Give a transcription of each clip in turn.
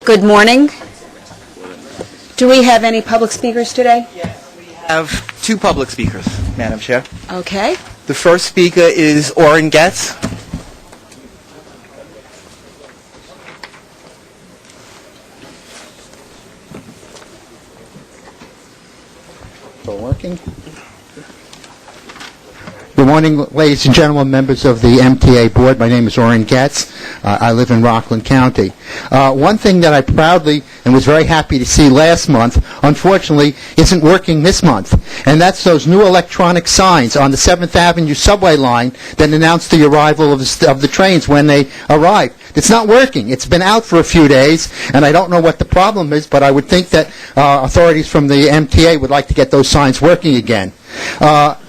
Good morning. Do we have any public speakers today? Yes, we have two public speakers, Madam Chair. Okay. The first speaker is Orrin Getz. Still working? Good morning, ladies and gentlemen, members of the MTA Board. My name is Orrin Getz. I live in Rockland County. One thing that I proudly and was very happy to see last month, unfortunately, isn't working this month, and that's those new electronic signs on the 7th Avenue subway line that announce the arrival of the trains when they arrive. It's not working. It's been out for a few days, and I don't know what the problem is, but I would think that authorities from the MTA would like to get those signs working again.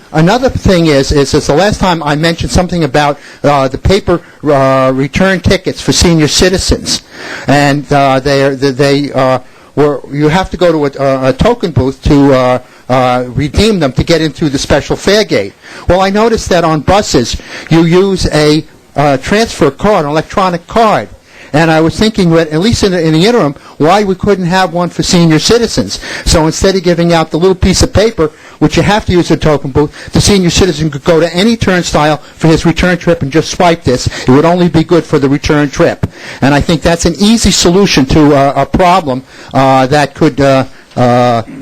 Another thing is the last time I mentioned something about the paper return tickets for senior citizens, and you have to go to a token booth to redeem them to get into the special fare gate. Well, I noticed that on buses you use a transfer card, an electronic card. And I was thinking that, at least in the interim, why we couldn't have one for senior citizens. So instead of giving out the little piece of paper, which you have to use a token booth, the senior citizen could go to any turnstile for his return trip and just swipe this. It would only be good for the return trip. And I think that's an easy solution to a problem that could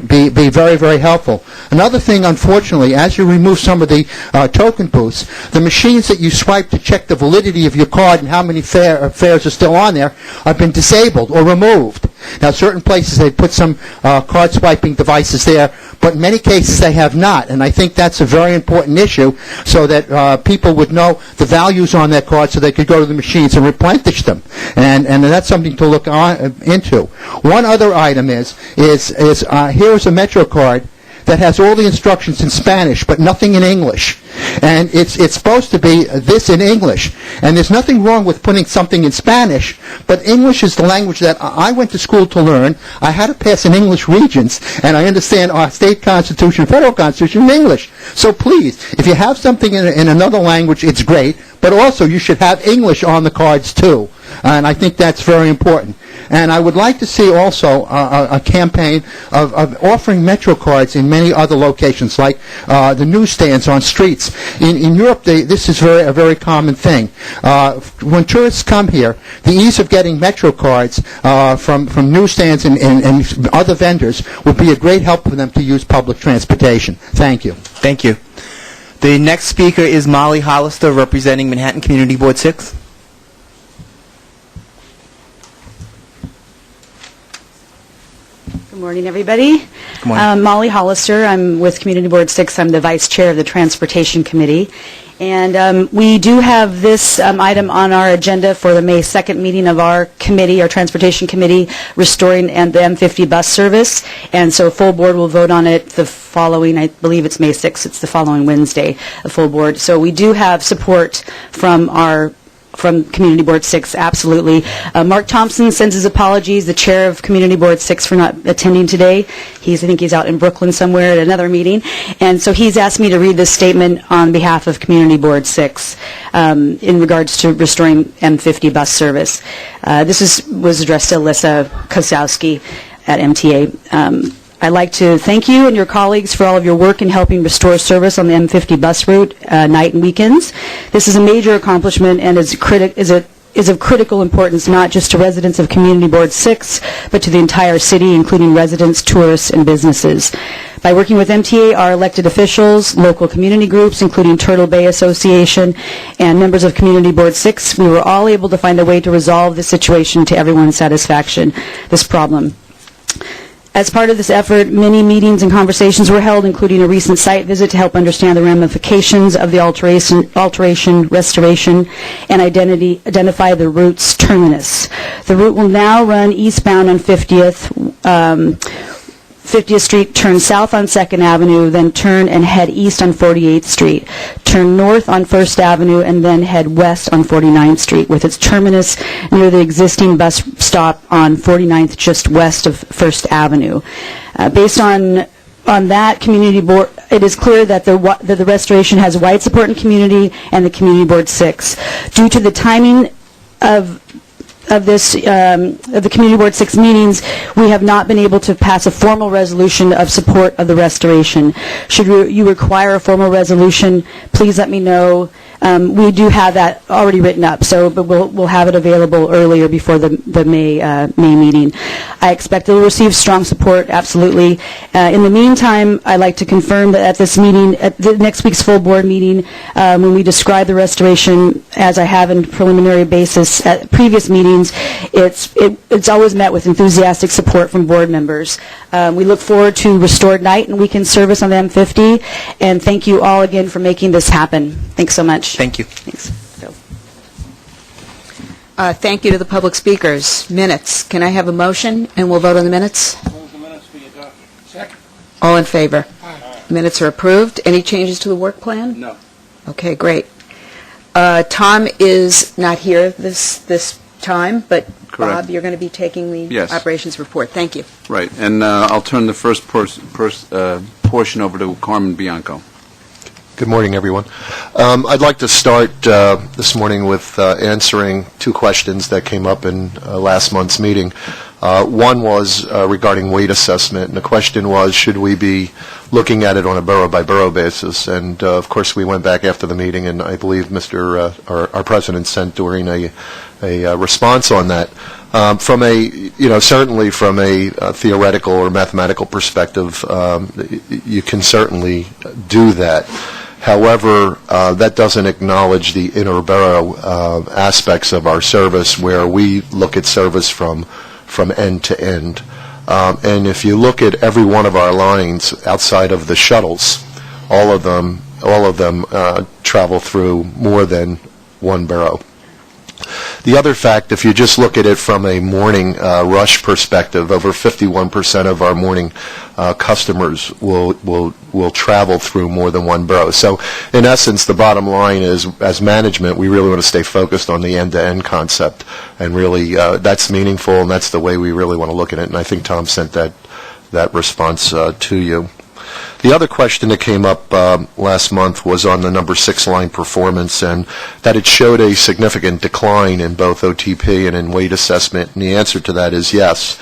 be very, very helpful. Another thing, unfortunately, as you remove some of the token booths, the machines that you swipe to check the validity of your card and how many fares are still on there have been disabled or removed. Now, certain places they put some card swiping devices there, but in many cases they have not, and I think that's a very important issue so that people would know the values on their card so they could go to the machines and replenish them. And that's something to look into. One other item is here's a Metro card that has all the instructions in Spanish, but nothing in English. And it's supposed to be this in English. And there's nothing wrong with putting something in Spanish, but English is the language that I went to school to learn. I had to pass in English Regents, and I understand our state constitution, federal constitution in English. So please, if you have something in another language, it's great, but also you should have English on the cards too. And I think that's very important. And I would like to see also a campaign of offering Metro cards in many other locations, like the newsstands on streets. In Europe, this is a very common thing. When tourists come here, the ease of getting Metro cards from newsstands and other vendors would be a great help for them to use public transportation. Thank you. Thank you. The next speaker is Molly Hollister, representing Manhattan Community Board 6. Good morning, everybody. Good morning. Molly Hollister. I'm with Community Board 6. I'm the Vice Chair of the Transportation Committee. And we do have this item on our agenda for the May 2nd meeting of our committee, our Transportation Committee, restoring the M50 bus service. And so full board will vote on it the following, I believe it's May 6th, it's the following Wednesday, a full board. So we do have support from Community Board 6, absolutely. Mark Thompson sends his apologies, the chair of Community Board 6, for not attending today. I think he's out in Brooklyn somewhere at another meeting. And so he's asked me to read this statement on behalf of Community Board 6 in regards to restoring M50 bus service. This was addressed to Alyssa Kosowski at MTA. I'd like to thank you and your colleagues for all of your work in helping restore service on the M50 bus route night and weekends. This is a major accomplishment and is of critical importance not just to residents of Community Board 6, but to the entire city, including residents, tourists, and businesses. By working with MTA, our elected officials, local community groups, including Turtle Bay Association, and members of Community Board 6, we were all able to find a way to resolve the situation to everyone's satisfaction, this problem. As part of this effort, many meetings and conversations were held, including a recent site visit to help understand the ramifications of the alteration, restoration, and identify the route's terminus. The route will now run eastbound on 50th Street, turn south on 2nd Avenue, then turn and head east on 48th Street, turn north on 1st Avenue, and then head west on 49th Street, with its terminus near the existing bus stop on 49th, just west of 1st Avenue. Based on that Community Board, it is clear that the restoration has wide support in community and the Community Board 6. Due to the timing of of the Community Board 6 meetings, we have not been able to pass a formal resolution of support of the restoration. Should you require a formal resolution, please let me know. We do have that already written up, but we'll have it available earlier before the May meeting. I expect it will receive strong support, absolutely. In the meantime, I'd like to confirm that at this meeting, at the next week's full board meeting, when we describe the restoration, as I have in preliminary basis at previous meetings, it's always met with enthusiastic support from board members. We look forward to restored night and weekend service on the M50, and thank you all again for making this happen. Thanks so much. Thank you. Thanks. Thank you to the public speakers. Minutes. Can I have a motion, and we'll vote on the minutes? Move the minutes be adopted. Second. All in favor? Minutes are approved. Any changes to the work plan? No. Okay, great. Tom is not here this time, but Correct. Bob, you're going to be taking the Yes. operations report. Thank you. Right, and I'll turn the first portion over to Carmen Bianco. Good morning, everyone. I'd like to start this morning with answering two questions that came up in last month's meeting. One was regarding weight assessment, and the question was, should we be looking at it on a borough-by-borough basis? And, of course, we went back after the meeting, and I believe our president sent Doreen a response on that. Certainly from a theoretical or mathematical perspective, you can certainly do that. However, that doesn't acknowledge the inter-borough aspects of our service, where we look at service from end to end. And if you look at every one of our lines outside of the shuttles, all of them travel through more than one borough. The other fact, if you just look at it from a morning rush perspective, over 51% of our morning customers will travel through more than one borough. So, in essence, the bottom line is, as management, we really want to stay focused on the end-to-end concept, and really that's meaningful, and that's the way we really want to look at it. And I think Tom sent that response to you. The other question that came up last month was on the number 6 line performance, and that it showed a significant decline in both OTP and in weight assessment, and the answer to that is yes.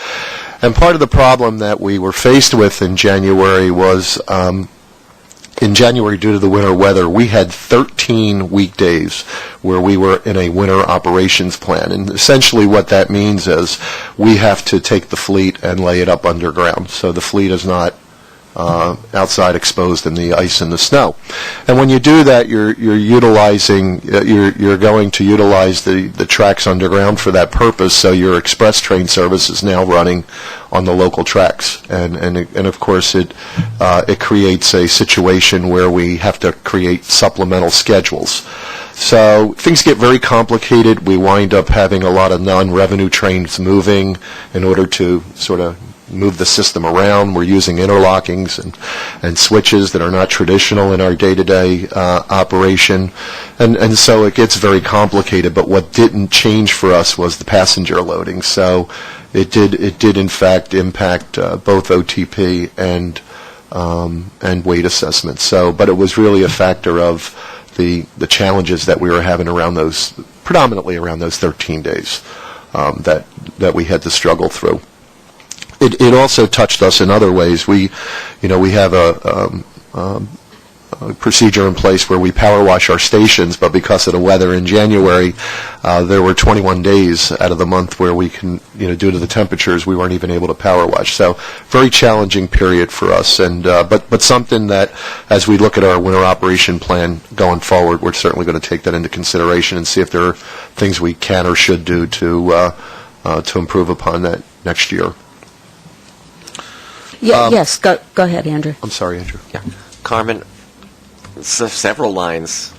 And part of the problem that we were faced with in January was, in January, due to the winter weather, we had 13 weekdays where we were in a winter operations plan. And essentially what that means is we have to take the fleet and lay it up underground, so the fleet is not outside exposed in the ice and the snow. And when you do that, you're going to utilize the tracks underground for that purpose, so your express train service is now running on the local tracks. And of course it creates a situation where we have to create supplemental schedules. So things get very complicated. We wind up having a lot of non-revenue trains moving in order to sort of move the system around. We're using interlockings and switches that are not traditional in our day-to-day operation, and so it gets very complicated. But what didn't change for us was the passenger loading. So it did in fact impact both OTP and weight assessment. So, but it was really a factor of the challenges that we were having predominantly around those 13 days that we had to struggle through. It also touched us in other ways. We have a procedure in place where we power wash our stations, but because of the weather in January, there were 21 days out of the month where we can, due to the temperatures, we weren't even able to power wash. So, very challenging period for us, and but something that, as we look at our winter operation plan going forward, we're certainly going to take that into consideration and see if there are things we can or should do to improve upon that next year. Yes, go ahead, Andrew. I'm sorry, Andrew. Yeah. Carmen, several lines,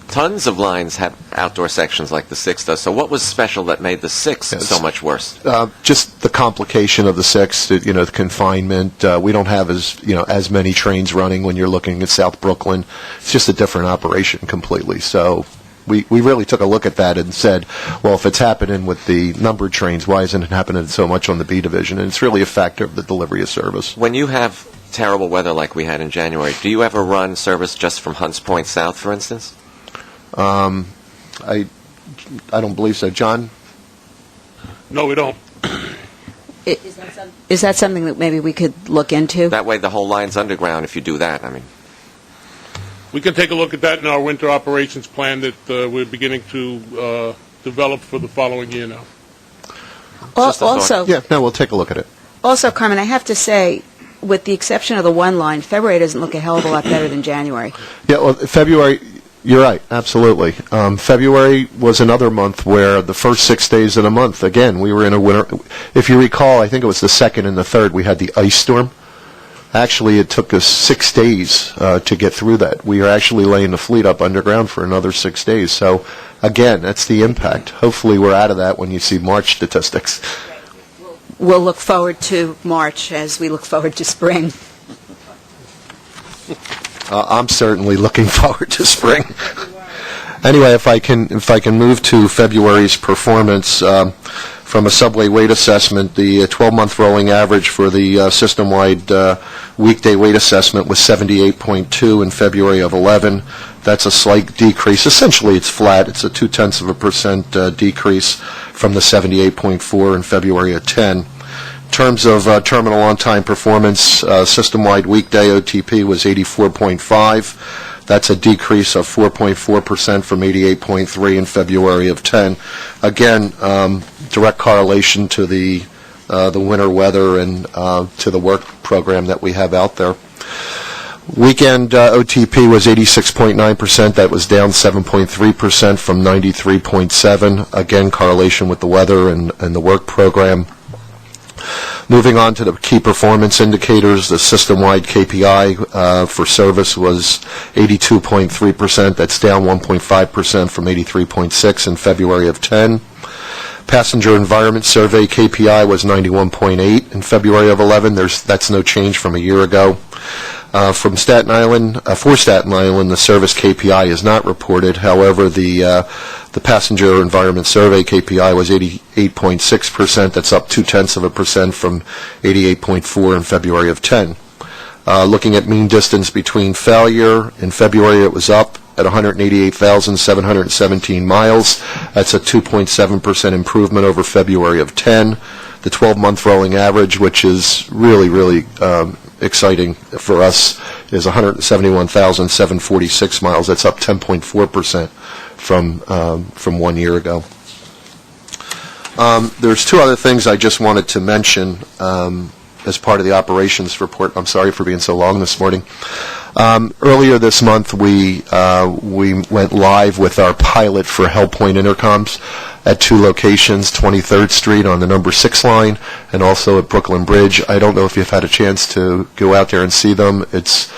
tons of lines have outdoor sections like the 6 does. So what was special that made the 6 so much worse? Just the complication of the 6, the confinement. We don't have as many trains running when you're looking at South Brooklyn. It's just a different operation completely. So we really took a look at that and said, well, if it's happening with the numbered trains, why isn't it happening so much on the B division? And it's really a factor of the delivery of service. When you have terrible weather like we had in January, do you ever run service just from Hunts Point South, for instance? I don't believe so. John? No, we don't. Is that something that maybe we could look into? That way the whole line's underground if you do that. I mean, We can take a look at that in our winter operations plan that we're beginning to develop for the following year now. Just a thought. Also, Yeah, no, we'll take a look at it. also, Carmen, I have to say, with the exception of the one line, February doesn't look a hell of a lot better than January. Yeah, well, February, you're right, absolutely. February was another month where the first 6 days of the month, again, we were in a winter. If you recall, I think it was the 2nd and the 3rd, we had the ice storm. Actually, it took us 6 days to get through that. We are actually laying the fleet up underground for another 6 days. So, again, that's the impact. Hopefully we're out of that when you see March statistics. We'll look forward to March as we look forward to spring. I'm certainly looking forward to spring. Anyway, if I can move to February's performance, from a subway weight assessment, the 12-month rolling average for the system-wide weekday weight assessment was 78.2 in February of 11. That's a slight decrease. Essentially, it's flat. It's a 0.2% decrease from the 78.4 in February of 10. In terms of terminal on-time performance, system-wide weekday OTP was 84.5. That's a decrease of 4.4% from 88.3 in February of 10. Again, direct correlation to the winter weather and to the work program that we have out there. Weekend OTP was 86.9%. That was down 7.3% from 93.7. Again, correlation with the weather and the work program. Moving on to the key performance indicators, the system-wide KPI for service was 82.3%. That's down 1.5% from 83.6 in February of 10. Passenger Environment Survey KPI was 91.8 in February of 11. That's no change from a year ago. For Staten Island, the service KPI is not reported. However, the Passenger Environment Survey KPI was 88.6%. That's up 0.2% from 88.4 in February of 10. Looking at mean distance between failure, in February it was up at 188,717 miles. That's a 2.7% improvement over February of 10. The 12-month rolling average, which is really exciting for us, is 171,746 miles. That's up 10.4% from 1 year ago. There's two other things I just wanted to mention as part of the operations report. I'm sorry for being so long this morning. Earlier this month, we went live with our pilot for Hellpoint intercoms at two locations, 23rd Street on the number 6 line and also at Brooklyn Bridge. I don't know if you've had a chance to go out there and see them. It's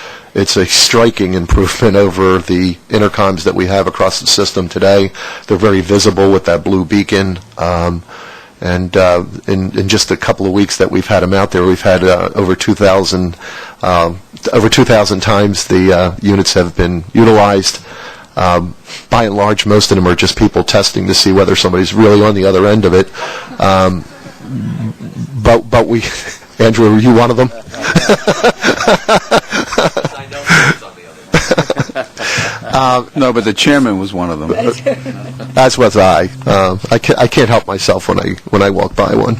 a striking improvement over the intercoms that we have across the system today. They're very visible with that blue beacon. And in just a couple of weeks that we've had them out there, we've had over 2,000 times the units have been utilized. By and large, most of them are just people testing to see whether somebody's really on the other end of it. But we, Andrew, were you one of them? No, but the chairman was one of them. As was I. I can't help myself when I walk by one.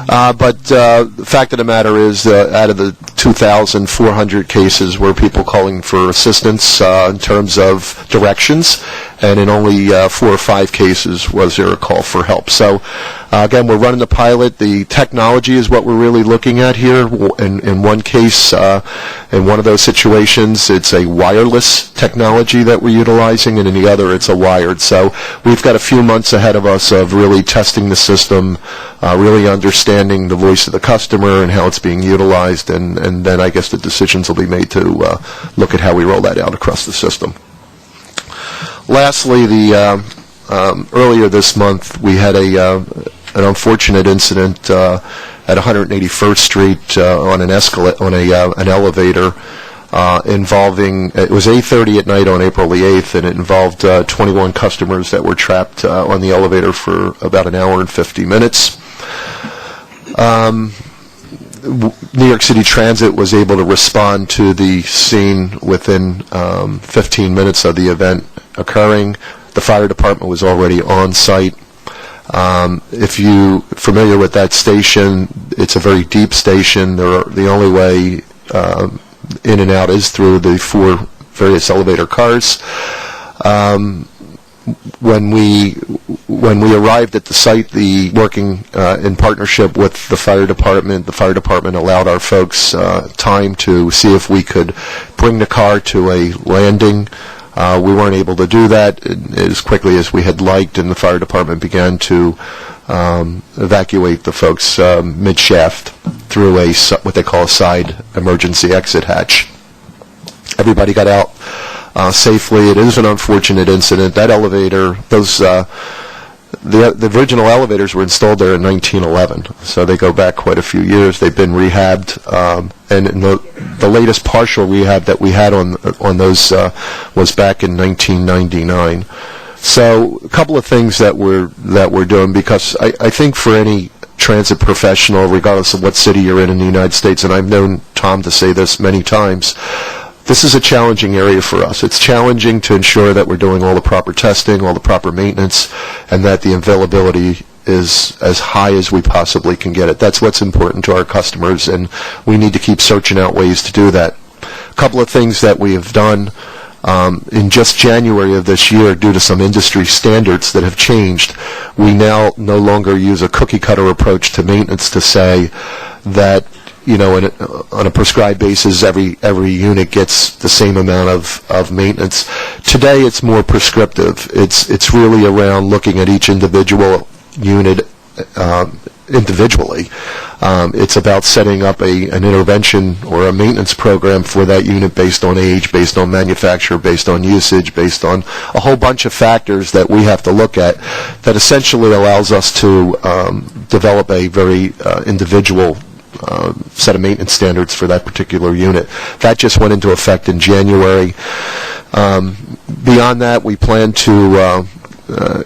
But the fact of the matter is, out of the 2,400 cases were people calling for assistance in terms of directions, and in only 4 or 5 cases was there a call for help. So, again, we're running the pilot. The technology is what we're really looking at here. In one case, in one of those situations, it's a wireless technology that we're utilizing, and in the other, it's a wired. So we've got a few months ahead of us of really testing the system, really understanding the voice of the customer and how it's being utilized, and then I guess the decisions will be made to look at how we roll that out across the system. Lastly, earlier this month, we had an unfortunate incident at 181st Street on an elevator involving. It was 8:30 at night on April the 8th, and it involved 21 customers that were trapped on the elevator for about an hour and 50 minutes. New York City Transit was able to respond to the scene within 15 minutes of the event occurring. The fire department was already on site. If you're familiar with that station, it's a very deep station. The only way in and out is through the 4 various elevator cars. When we arrived at the site, working in partnership with the fire department allowed our folks time to see if we could bring the car to a landing. We weren't able to do that as quickly as we had liked, and the fire department began to evacuate the folks mid-shaft through what they call a side emergency exit hatch. Everybody got out safely. It is an unfortunate incident. That elevator, the original elevators were installed there in 1911, so they go back quite a few years. They've been rehabbed, and the latest partial rehab that we had on those was back in 1999. So a couple of things that we're doing, because I think for any transit professional, regardless of what city you're in the United States, and I've known Tom to say this many times, this is a challenging area for us. It's challenging to ensure that we're doing all the proper testing, all the proper maintenance, and that the availability is as high as we possibly can get it. That's what's important to our customers, and we need to keep searching out ways to do that. A couple of things that we have done in just January of this year, due to some industry standards that have changed, we now no longer use a cookie-cutter approach to maintenance to say that, you know, on a prescribed basis, every unit gets the same amount of maintenance. Today, it's more prescriptive. It's really around looking at each individual unit individually. It's about setting up an intervention or a maintenance program for that unit based on age, based on manufacturer, based on usage, based on a whole bunch of factors that we have to look at, that essentially allows us to develop a very individual set of maintenance standards for that particular unit. That just went into effect in January. Beyond that, we plan to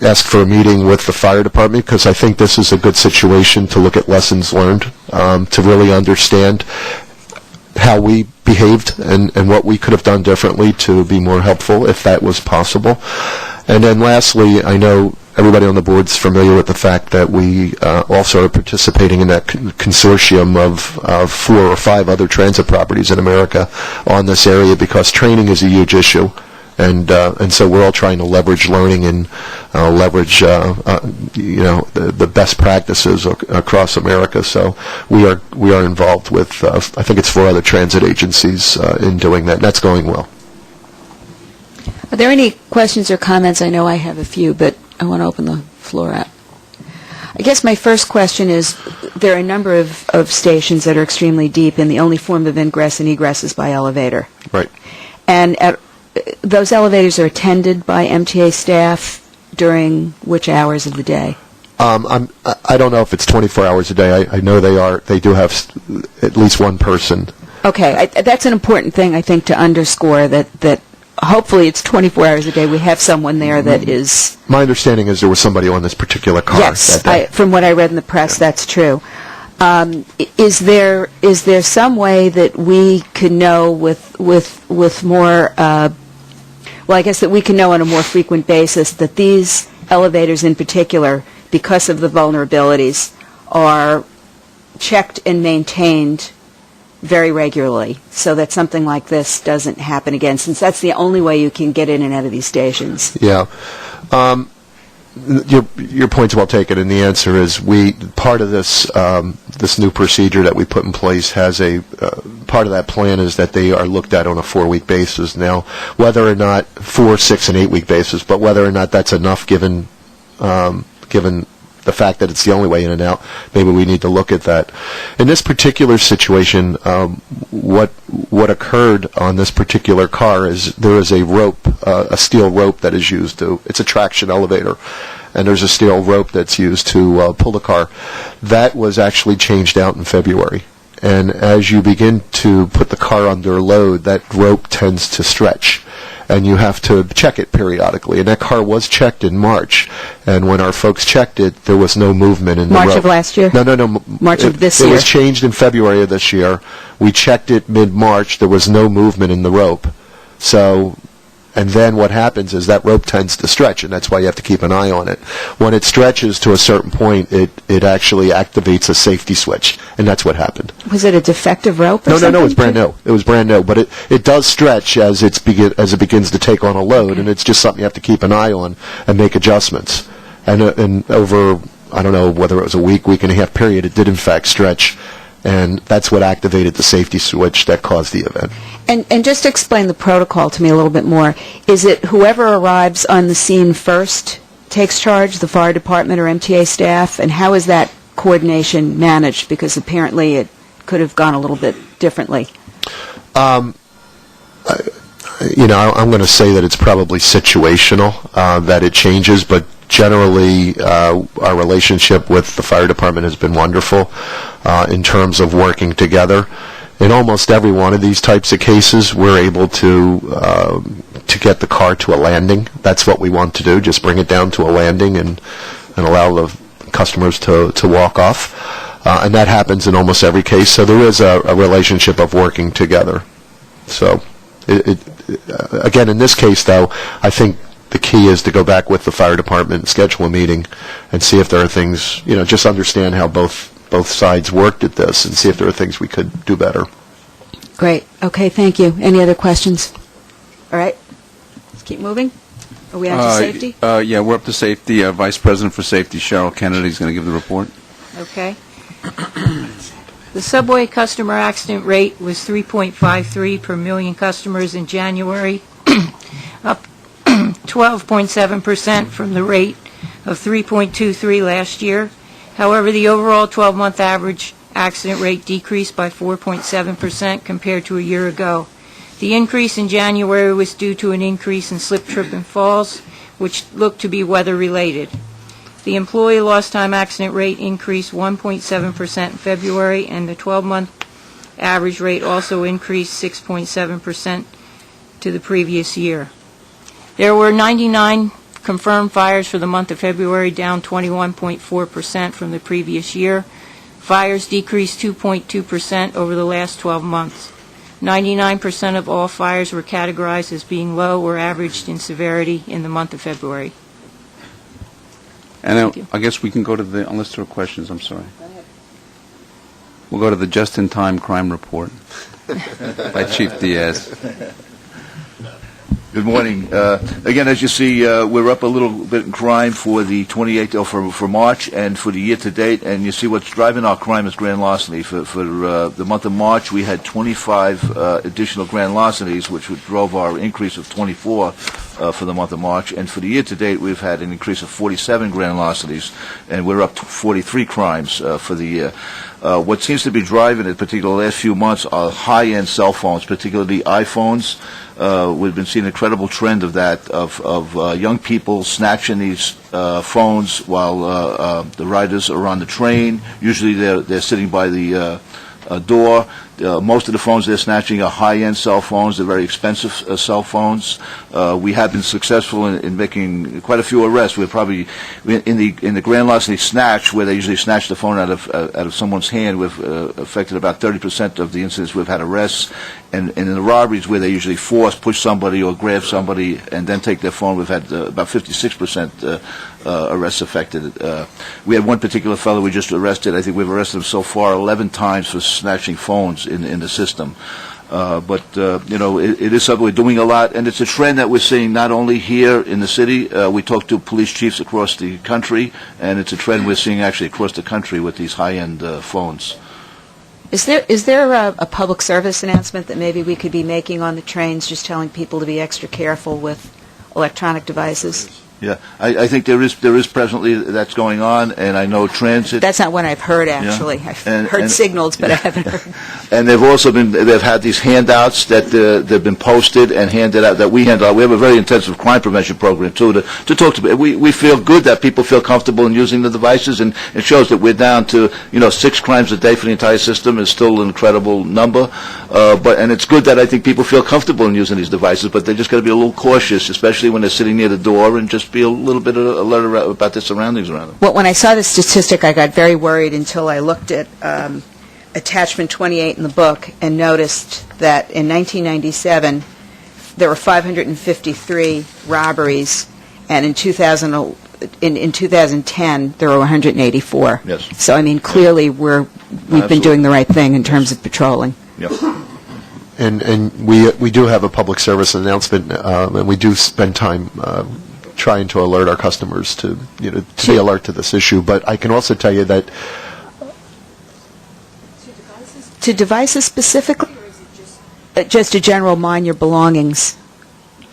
ask for a meeting with the fire department, because I think this is a good situation to look at lessons learned, to really understand how we behaved and what we could have done differently to be more helpful, if that was possible. And then lastly, I know everybody on the board is familiar with the fact that we also are participating in that consortium of 4 or 5 other transit properties in America on this area, because training is a huge issue. And so we're all trying to leverage learning and leverage the best practices across America. So we are involved with I think it's 4 other transit agencies in doing that, and that's going well. Are there any questions or comments? I know I have a few, but I want to open the floor up. I guess my first question is, there are a number of stations that are extremely deep, and the only form of ingress and egress is by elevator. Right. And those elevators are attended by MTA staff during which hours of the day? I don't know if it's 24 hours a day. I know they are. They do have at least one person. Okay. That's an important thing, I think, to underscore, that hopefully it's 24 hours a day. We have someone there that is... My understanding is there was somebody on this particular car. Yes, that day. from what I read in the press, that's true. Is there some way that we could know with more... well, I guess that we can know on a more frequent basis that these elevators in particular, because of the vulnerabilities, are checked and maintained very regularly, so that something like this doesn't happen again, since that's the only way you can get in and out of these stations. Yeah. Your point's well taken, and the answer is part of this this new procedure that we put in place has a part of that plan is that they are looked at on a 4-week basis. Now, whether or not 4, 6, and 8-week basis, but whether or not that's enough given the fact that it's the only way in and out, maybe we need to look at that. In this particular situation, what occurred on this particular car is there is a rope, a steel rope that is used to, it's a traction elevator, and there's a steel rope that's used to pull the car. That was actually changed out in February. And as you begin to put the car under load, that rope tends to stretch, and you have to check it periodically. And that car was checked in March, and when our folks checked it, there was no movement in the rope. March of last year? No. March of this year? It was changed in February of this year. We checked it mid-March. There was no movement in the rope. So And then what happens is that rope tends to stretch, and that's why you have to keep an eye on it. When it stretches to a certain point, it actually activates a safety switch, and that's what happened. Was it a defective rope or No, something? it's brand new. It was brand new, but it does stretch as it begins to take on a load, and it's just something you have to keep an eye on and make adjustments. And over, I don't know whether it was a week and a half period, it did in fact stretch, and that's what activated the safety switch that caused the event. And just explain the protocol to me a little bit more. Is it whoever arrives on the scene first takes charge, the fire department or MTA staff, and how is that coordination managed? Because apparently it could have gone a little bit differently. I'm going to say that it's probably situational, that it changes, but generally our relationship with the fire department has been wonderful in terms of working together. In almost every one of these types of cases, we're able to get the car to a landing. That's what we want to do, just bring it down to a landing and allow the customers to walk off. And that happens in almost every case. So there is a relationship of working together. So, again, in this case, though, I think the key is to go back with the fire department and schedule a meeting and see if there are things, just understand how both sides worked at this and see if there are things we could do better. Great. Okay, thank you. Any other questions? All right. Let's keep moving. Are we on to safety? Yeah, we're up to safety. Vice President for Safety, Cheryl Kennedy, is going to give the report. Okay. The subway customer accident rate was 3.53 per million customers in January, up 12.7% from the rate of 3.23 last year. However, the overall 12-month average accident rate decreased by 4.7% compared to a year ago. The increase in January was due to an increase in slip, trip, and falls, which looked to be weather-related. The employee lost time accident rate increased 1.7% in February, and the 12-month average rate also increased 6.7% to the previous year. There were 99 confirmed fires for the month of February, down 21.4% from the previous year. Fires decreased 2.2% over the last 12 months. 99% of all fires were categorized as being low or averaged in severity in the month of February. And I guess we can go to unless there are questions, I'm sorry. Go ahead. We'll go to the just-in-time crime report by Chief Diaz. Good morning. Again, as you see, we're up a little bit in crime for the 28th, for March and for the year to date. And you see what's driving our crime is grand larceny. For the month of March, we had 25 additional grand larcenies, which drove our increase of 24 for the month of March. And for the year to date, we've had an increase of 47 grand larcenies, and we're up to 43 crimes for the year. What seems to be driving it, particularly the last few months, are high-end cell phones, particularly iPhones. We've been seeing an incredible trend of that, of young people snatching these phones while the riders are on the train. Usually they're sitting by the door. Most of the phones they're snatching are high-end cell phones. They're very expensive cell phones. We have been successful in making quite a few arrests. We're probably in the grand larceny snatch, where they usually snatch the phone out of someone's hand. We've affected about 30% of the incidents we've had arrests. And in the robberies, where they usually push somebody or grab somebody and then take their phone, we've had about 56% arrests affected. We had one particular fellow we just arrested. I think we've arrested him so far 11 times for snatching phones in the system. But it is something we're doing a lot, and it's a trend that we're seeing not only here in the city. We talk to police chiefs across the country, and it's a trend we're seeing actually across the country with these high-end phones. Is there a public service announcement that maybe we could be making on the trains, just telling people to be extra careful with electronic devices? Yeah, I think there is presently that's going on, and I know transit. That's not one I've heard, actually. Yeah. I've heard signals, but I haven't heard. And they've had these handouts that they've been posted and handed out, that we hand out. We have a very intensive crime prevention program, too, to talk to people. We feel good that people feel comfortable in using the devices, and it shows that we're down to, 6 crimes a day for the entire system is still an incredible number. And it's good that I think people feel comfortable in using these devices, but they just got to be a little cautious, especially when they're sitting near the door, and just be a little bit alert about the surroundings around them. Well, when I saw the statistic, I got very worried until I looked at attachment 28 in the book and noticed that in 1997, there were 553 robberies, and in 2010 there were 184. Yes. So I mean, clearly we've been Absolutely. doing the right thing in terms of patrolling. Yep. And we do have a public service announcement, and we do spend time trying to alert our customers to be alert to this issue. But I can also tell you that To devices specifically, or is it just a general mind your belongings?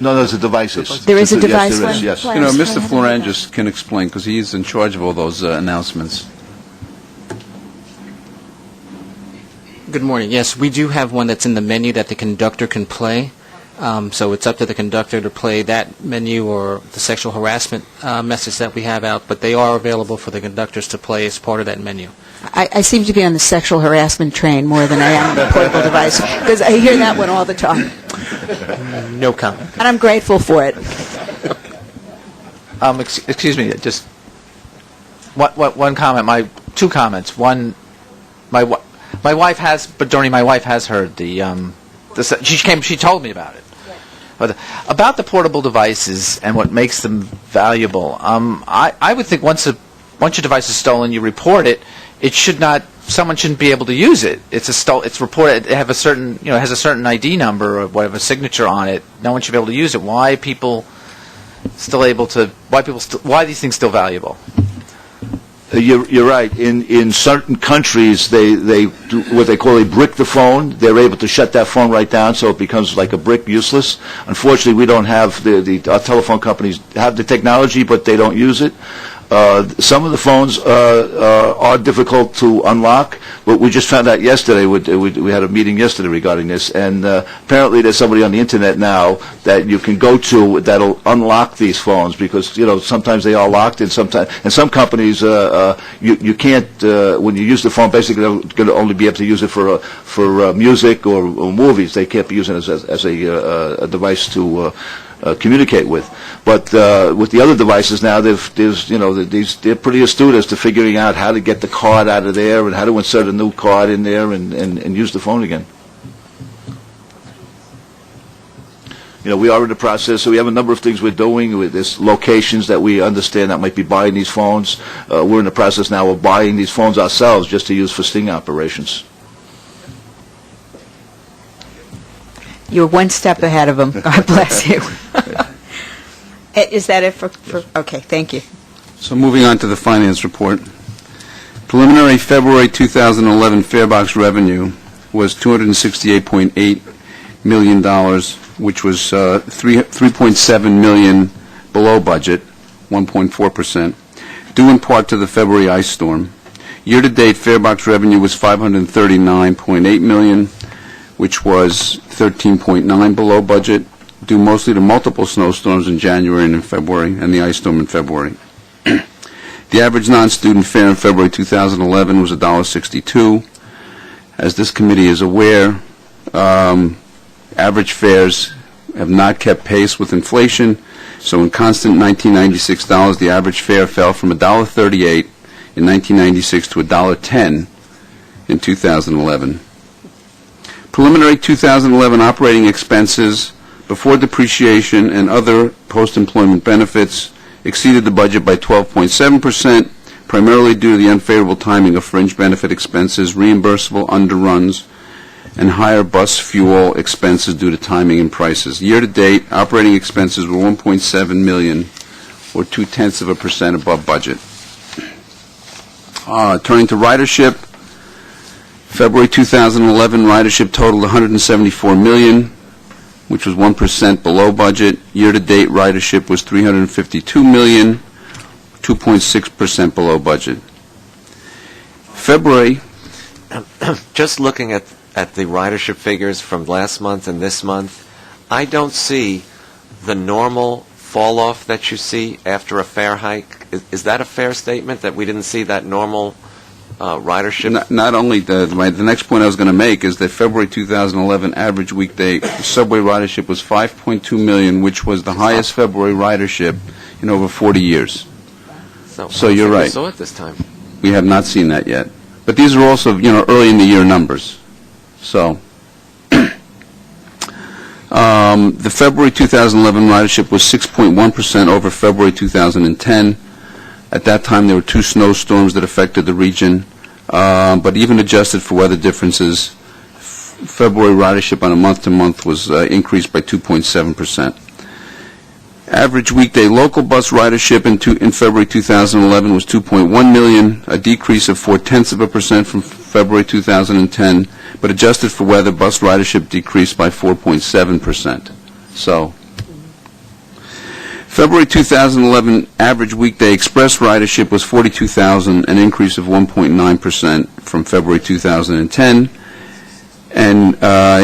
No, those are devices. There is a Yes, device there is, one? yes. Right. You know, Yes, Mr. I have Florangis can explain, because he's in charge of all those announcements. Good morning. Yes, we do have one that's in the menu that the conductor can play. So it's up to the conductor to play that menu or the sexual harassment message that we have out, but they are available for the conductors to play as part of that menu. I seem to be on the sexual harassment train more than I am on the portable device, because I hear that one all the time, No comment. and I'm grateful for it. Excuse me, just one comment. Two comments. One, my wife has, but Bernie, my wife has heard she told me about it. But about the portable devices and what makes them valuable, I would think once your device is stolen, you report it. Someone shouldn't be able to use it. It's reported. It has a certain ID number or whatever signature on it. No one should be able to use it. Why are these things still valuable? You're right. In certain countries, they do what they call brick the phone. They're able to shut that phone right down, so it becomes like a brick, useless. Unfortunately, we don't have our telephone companies have the technology, but they don't use it. Some of the phones are difficult to unlock, but we just found out yesterday. We had a meeting yesterday regarding this, and apparently there's somebody on the internet now that you can go to that'll unlock these phones, because sometimes they are locked, and some companies you can't when you use the phone. Basically, they're going to only be able to use it for music or movies. They can't be using it as a device to communicate with. But with the other devices now, they're pretty astute as to figuring out how to get the card out of there and how to insert a new card in there and use the phone again. We are in the process, so we have a number of things we're doing with this locations that we understand that might be buying these phones. We're in the process now of buying these phones ourselves just to use for sting operations. You're one step ahead of them. God bless you. Is that it for? Okay, thank you. So moving on to the finance report. Preliminary February 2011 farebox revenue was $268.8 million, which was $3.7 million below budget, 1.4%, due in part to the February ice storm. Year-to-date farebox revenue was $539.8 million, which was 13.9 below budget, due mostly to multiple snowstorms in January and in February, and the ice storm in February. The average non-student fare in February 2011 was $1.62. As this committee is aware, average fares have not kept pace with inflation, so in constant 1996 dollars, the average fare fell from $1.38 in 1996 to $1.10 in 2011. Preliminary 2011 operating expenses before depreciation and other post-employment benefits exceeded the budget by 12.7%, primarily due to the unfavorable timing of fringe benefit expenses, reimbursable underruns, and higher bus fuel expenses due to timing and prices. Year-to-date, operating expenses were $1.7 million, or 0.2% above budget. Turning to ridership, February 2011 ridership totaled 174 million, which was 1% below budget. Year-to-date ridership was 352 million, 2.6% below budget. February. Just looking at the ridership figures from last month and this month, I don't see the normal fall-off that you see after a fare hike. Is that a fair statement, that we didn't see that normal ridership? Not only the next point I was going to make is that February 2011 average weekday subway ridership was 5.2 million, which was the highest February ridership in over 40 years. So you're right. We saw it this time. We have not seen that yet. But these are also, early in the year numbers. So, The February 2011 ridership was 6.1% over February 2010. At that time, there were 2 snowstorms that affected the region, but even adjusted for weather differences, February ridership on a month-to-month was increased by 2.7%. Average weekday local bus ridership in February 2011 was 2.1 million, a decrease of 0.4% from February 2010, but adjusted for weather, bus ridership decreased by 4.7%. So, February 2011 average weekday express ridership was 42,000, an increase of 1.9% from February 2010. And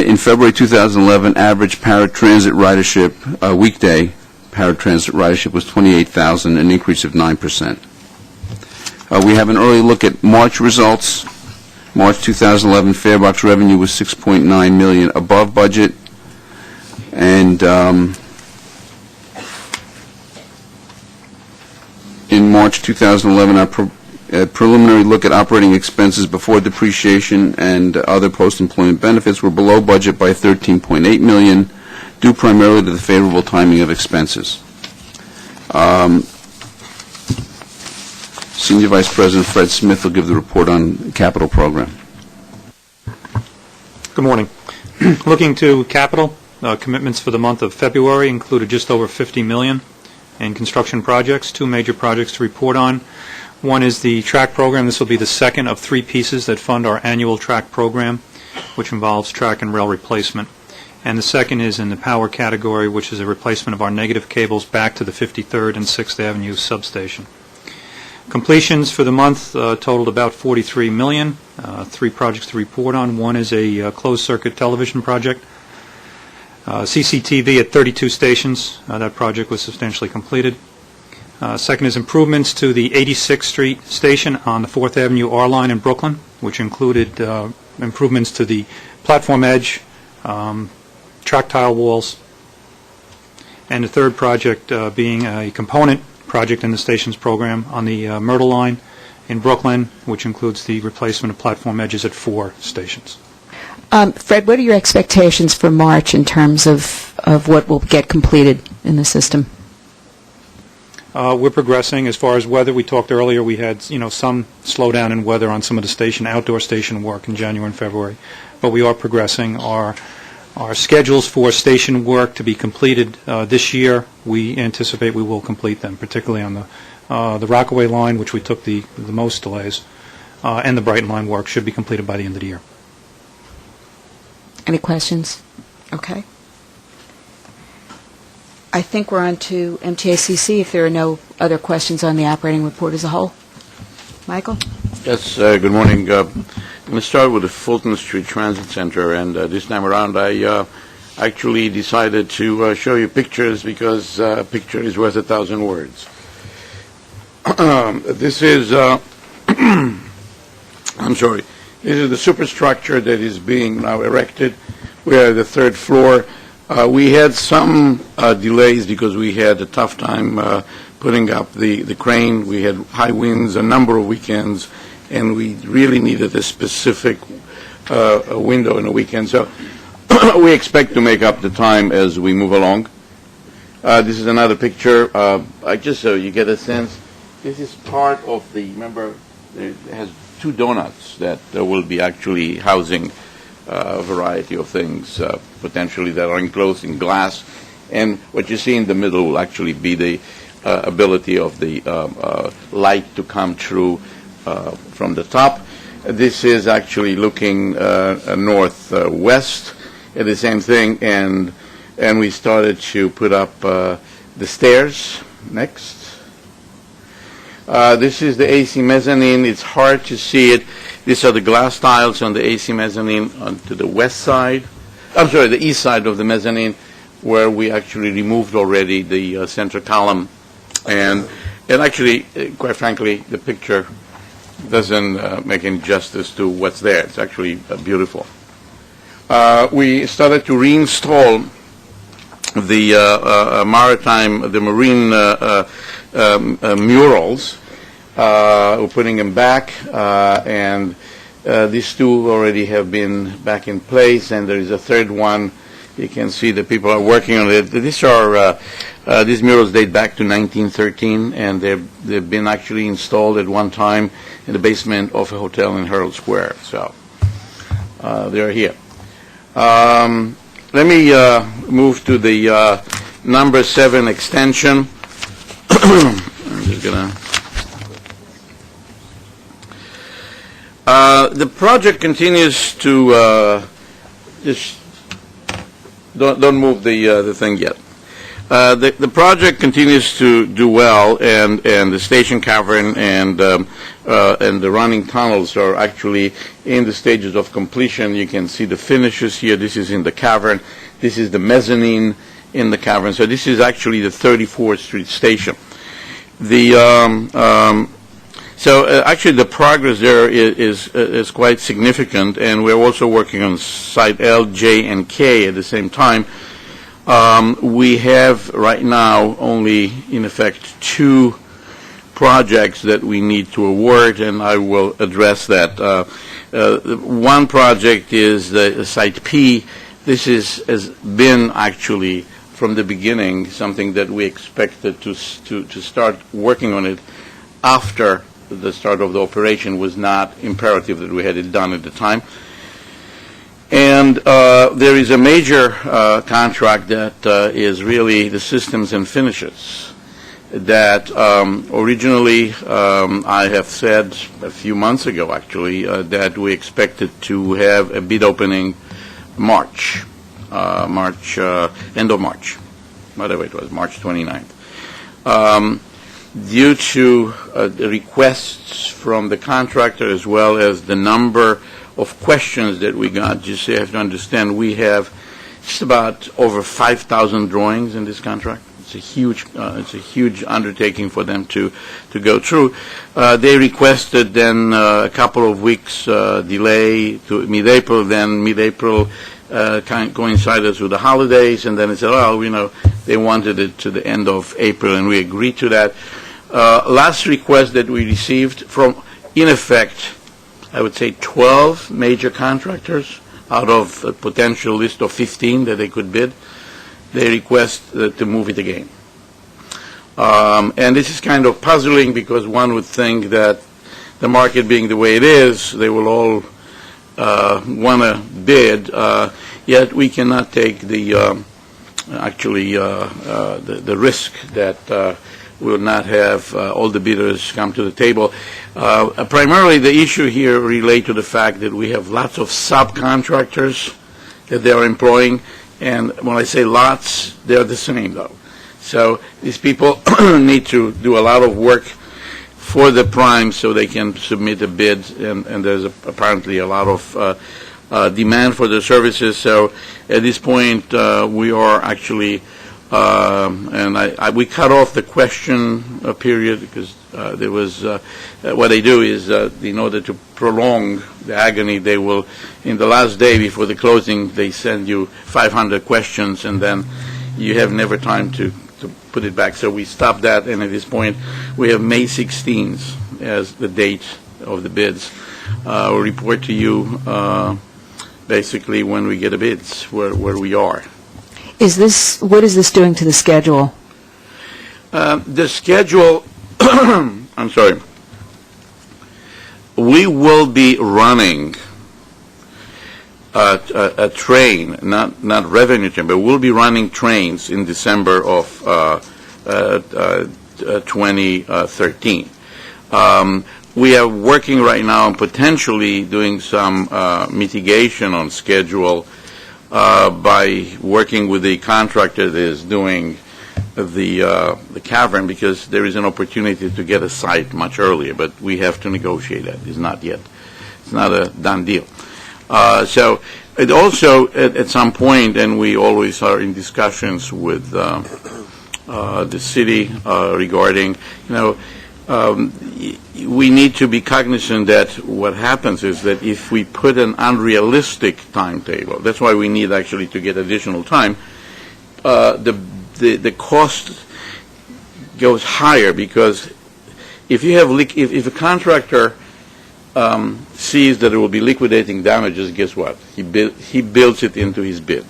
in February 2011, average paratransit ridership, weekday paratransit ridership was 28,000, an increase of 9%. We have an early look at March results. March 2011 farebox revenue was $6.9 million above budget, and in March 2011, our preliminary look at operating expenses before depreciation and other post-employment benefits were below budget by $13.8 million, due primarily to the favorable timing of expenses. Senior Vice President Fred Smith will give the report on the capital program. Good morning. Looking to capital, commitments for the month of February included just over $50 million in construction projects, 2 major projects to report on. One is the track program. This will be the second of 3 pieces that fund our annual track program, which involves track and rail replacement. And the second is in the power category, which is a replacement of our negative cables back to the 53rd and 6th Avenue substation. Completions for the month totaled about $43 million. 3 projects to report on. One is a closed-circuit television project. CCTV at 32 stations. That project was substantially completed. Second is improvements to the 86th Street station on the 4th Avenue R line in Brooklyn, which included improvements to the platform edge, track tile walls, and the third project being a component project in the stations program on the Myrtle line in Brooklyn, which includes the replacement of platform edges at 4 stations. Fred, what are your expectations for March in terms of what will get completed in the system? We're progressing. As far as weather, we talked earlier, we had some slowdown in weather on some of the outdoor station work in January and February, but we are progressing. Our schedules for station work to be completed this year, we anticipate we will complete them, particularly on the Rockaway line, which we took the most delays, and the Brighton line work should be completed by the end of the year. Any questions? Okay. I think we're on to MTACC if there are no other questions on the operating report as a whole. Michael? Yes, good morning. I'm going to start with the Fulton Street Transit Center, and this time around I actually decided to show you pictures because a picture is worth 1,000 words. This is, I'm sorry, this is the superstructure that is being now erected. We're at the 3rd floor. We had some delays because we had a tough time putting up the crane. We had high winds a number of weekends, and we really needed a specific window in a weekend. So we expect to make up the time as we move along. This is another picture. Just so you get a sense, this is part of the, remember, it has 2 donuts that will be actually housing a variety of things, potentially that are enclosed in glass. And what you see in the middle will actually be the ability of the light to come through from the top. This is actually looking northwest at the same thing, and we started to put up the stairs next. This is the AC mezzanine. It's hard to see it. These are the glass tiles on the AC mezzanine to the west side. I'm sorry, the east side of the mezzanine, where we actually removed already the center column. And actually, quite frankly, the picture doesn't make any justice to what's there. It's actually beautiful. We started to reinstall the marine murals. We're putting them back, and these 2 already have been back in place, and there is a third one You can see the people are working on it. These murals date back to 1913, and they've been actually installed at one time in the basement of a hotel in Herald Square. So they're here. Let me move to the number 7 extension. I'm just gonna. The project continues to just don't move the thing yet. The project continues to do well, and the station cavern and the running tunnels are actually in the stages of completion. You can see the finishes here. This is in the cavern. This is the mezzanine in the cavern. So this is actually the 34th Street station. Actually the progress there is quite significant, and we're also working on site L, J, and K at the same time. We have right now only, in effect, 2 projects that we need to award, and I will address that. One project is the site P. This has been actually from the beginning something that we expected to start working on it after the start of the operation. Was not imperative that we had it done at the time. And there is a major contract that is really the systems and finishes that originally I have said a few months ago actually that we expected to have a bid opening end of March, whatever it was, March 29th. Due to the requests from the contractor as well as the number of questions that we got, you have to understand we have just about over 5,000 drawings in this contract. It's a huge undertaking for them to go through. They requested then a couple of weeks delay to mid-April. Then mid-April coincided with the holidays, and then they said, they wanted it to the end of April, and we agreed to that. Last request that we received from, in effect, I would say 12 major contractors out of a potential list of 15 that they could bid. They request to move it again. And this is kind of puzzling because one would think that the market being the way it is, they will all want to bid, yet we cannot take the risk that we will not have all the bidders come to the table. Primarily the issue here relates to the fact that we have lots of subcontractors that they are employing, and when I say lots, they're the same though. So these people need to do a lot of work for the prime so they can submit a bid, and there's apparently a lot of demand for the services. So at this point we are actually we cut off the question period because there was what they do is in order to prolong the agony, they will in the last day before the closing they send you 500 questions, and then you have never time to put it back. So we stopped that, and at this point we have May 16th as the date of the bids. We'll report to you basically when we get the bids where we are. What is this doing to the schedule? The schedule, I'm sorry, we will be running a train, not revenue train, but we'll be running trains in December of 2013. We are working right now on potentially doing some mitigation on schedule by working with the contractor that is doing the cavern, because there is an opportunity to get a site much earlier, but we have to negotiate that. It's not a done deal. So it also at some point, and we always are in discussions with the city regarding, we need to be cognizant that what happens is that if we put an unrealistic timetable, that's why we need actually to get additional time, the cost goes higher, because if you have if a contractor sees that it will be liquidating damages, guess what? He builds it into his bid.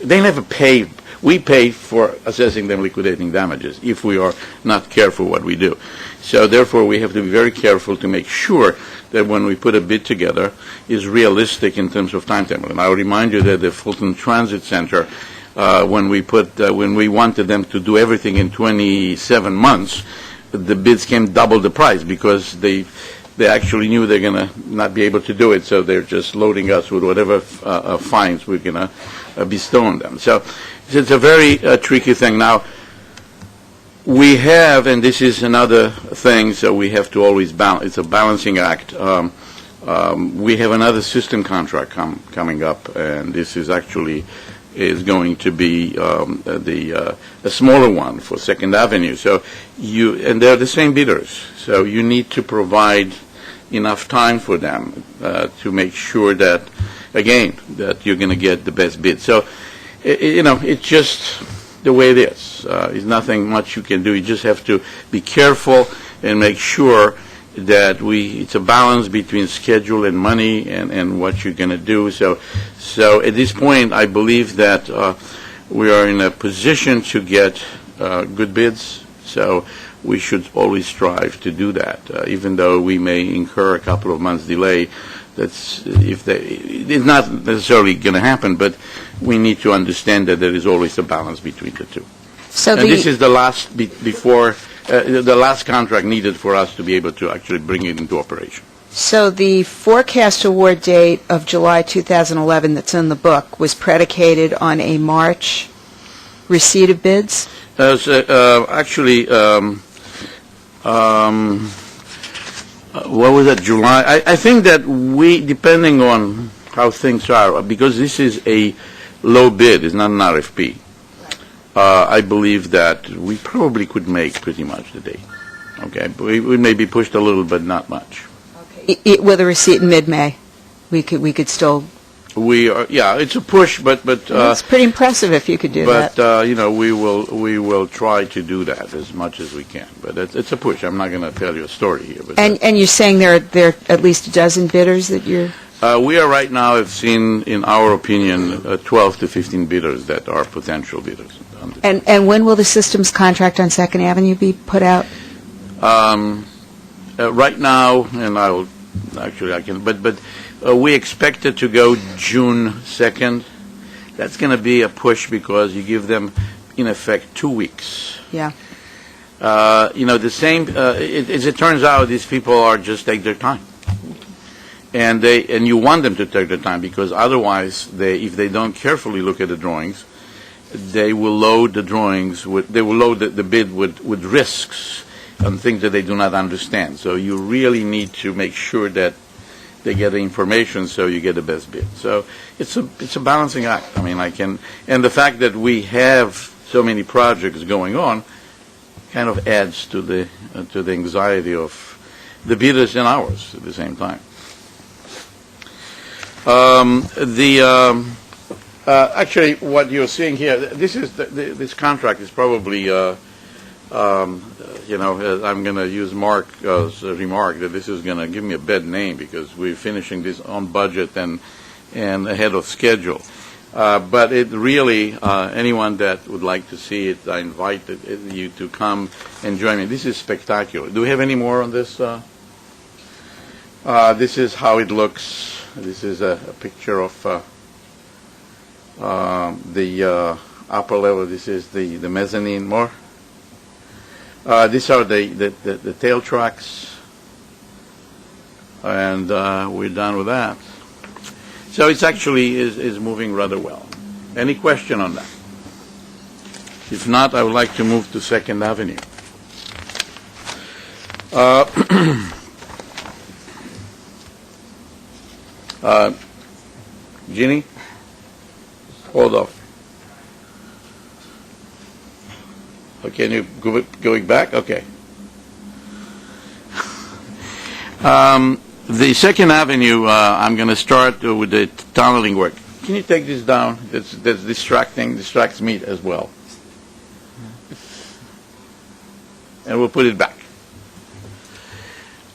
they never pay. We pay for assessing them liquidating damages if we are not careful what we do. So therefore, we have to be very careful to make sure that when we put a bid together is realistic in terms of timetable. And I'll remind you that the Fulton Transit Center, when we wanted them to do everything in 27 months, the bids came double the price because they actually knew they're going to not be able to do it, so they're just loading us with whatever fines we're going to bestow on them. So it's a very tricky thing. Now, we have, and this is another thing, so we have to always balance. It's a balancing act. We have another system contract coming up, and this is actually going to be a smaller one for Second Avenue. So and they're the same bidders. So you need to provide enough time for them to make sure that, again, that you're going to get the best bid. So, it's just the way it is. There's nothing much you can do. You just have to be careful and make sure that it's a balance between schedule and money and what you're going to do. So at this point, I believe that we are in a position to get good bids. So we should always strive to do that, even though we may incur a couple of months delay. It's not necessarily going to happen, but we need to understand that there is always a balance between the two. So and this is the last the last contract needed for us to be able to actually bring it into operation. So the forecast award date of July 2011 that's in the book was predicated on a March receipt of bids? Actually, what was that, July? I think that depending on how things are, because this is a low bid, it's not an RFP, I believe that we probably could make pretty much the date. Okay, we may be pushed a little, but not much. Okay. With a receipt in mid-May, we could still... it's a push, but it's pretty impressive if you could do that. But we will try to do that as much as we can. But it's a push. I'm not going to tell you a story here. But and you're saying there are at least a dozen bidders that you're... we are right now have seen, in our opinion, 12 to 15 bidders that are potential bidders. And when will the systems contract on Second Avenue be put out? Right now, and but we expect it to go June 2nd. That's going to be a push because you give them, in effect, 2 weeks. Yeah. The same, as it turns out, these people just take their time. And you want them to take their time because otherwise, if they don't carefully look at the drawings, they will load the drawings the bid with risks and things that they do not understand. So you really need to make sure that they get the information so you get the best bid. So it's a balancing act. And the fact that we have so many projects going on kind of adds to the anxiety of the bidders and ours at the same time. Actually, what you're seeing here, this contract is probably, I'm going to use Mark's remark that this is going to give me a bad name because we're finishing this on budget and ahead of schedule. But it really, anyone that would like to see it, I invite you to come and join me. This is spectacular. Do we have any more on this? This is how it looks. This is a picture of the upper level. This is the mezzanine more. These are the tail tracks, and we're done with that. So it's actually is moving rather well. Any question on that? If not, I would like to move to Second Avenue. Ginny? Hold off. Can you going back? Okay. The Second Avenue, I'm going to start with the tunneling work. Can you take this down? That's distracts me as well. And we'll put it back.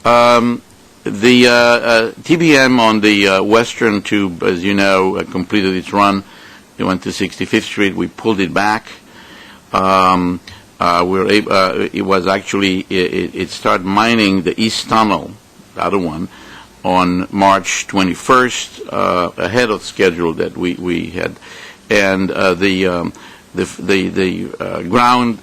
The TBM on the western tube, as you know, completed its run It went to 65th Street. We pulled it back. It was actually, it started mining the East Tunnel, the other one, on March 21st, ahead of schedule that we had. And the ground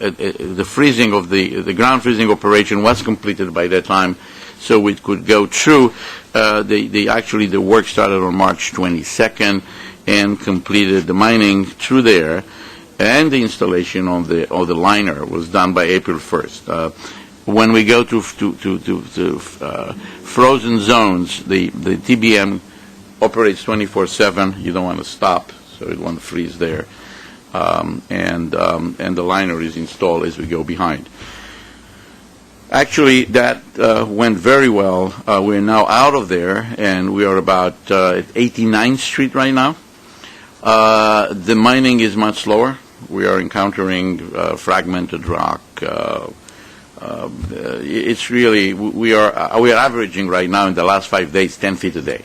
freezing operation was completed by that time, so we could go through. Actually, the work started on March 22nd and completed the mining through there, and the installation of the liner was done by April 1st. When we go to frozen zones, the TBM operates 24/7. You don't want to stop, so it won't freeze there. And the liner is installed as we go behind. Actually, that went very well. We're now out of there, and we are about at 89th Street right now. The mining is much slower. We are encountering fragmented rock. It's really, we are averaging right now in the last 5 days 10 feet a day.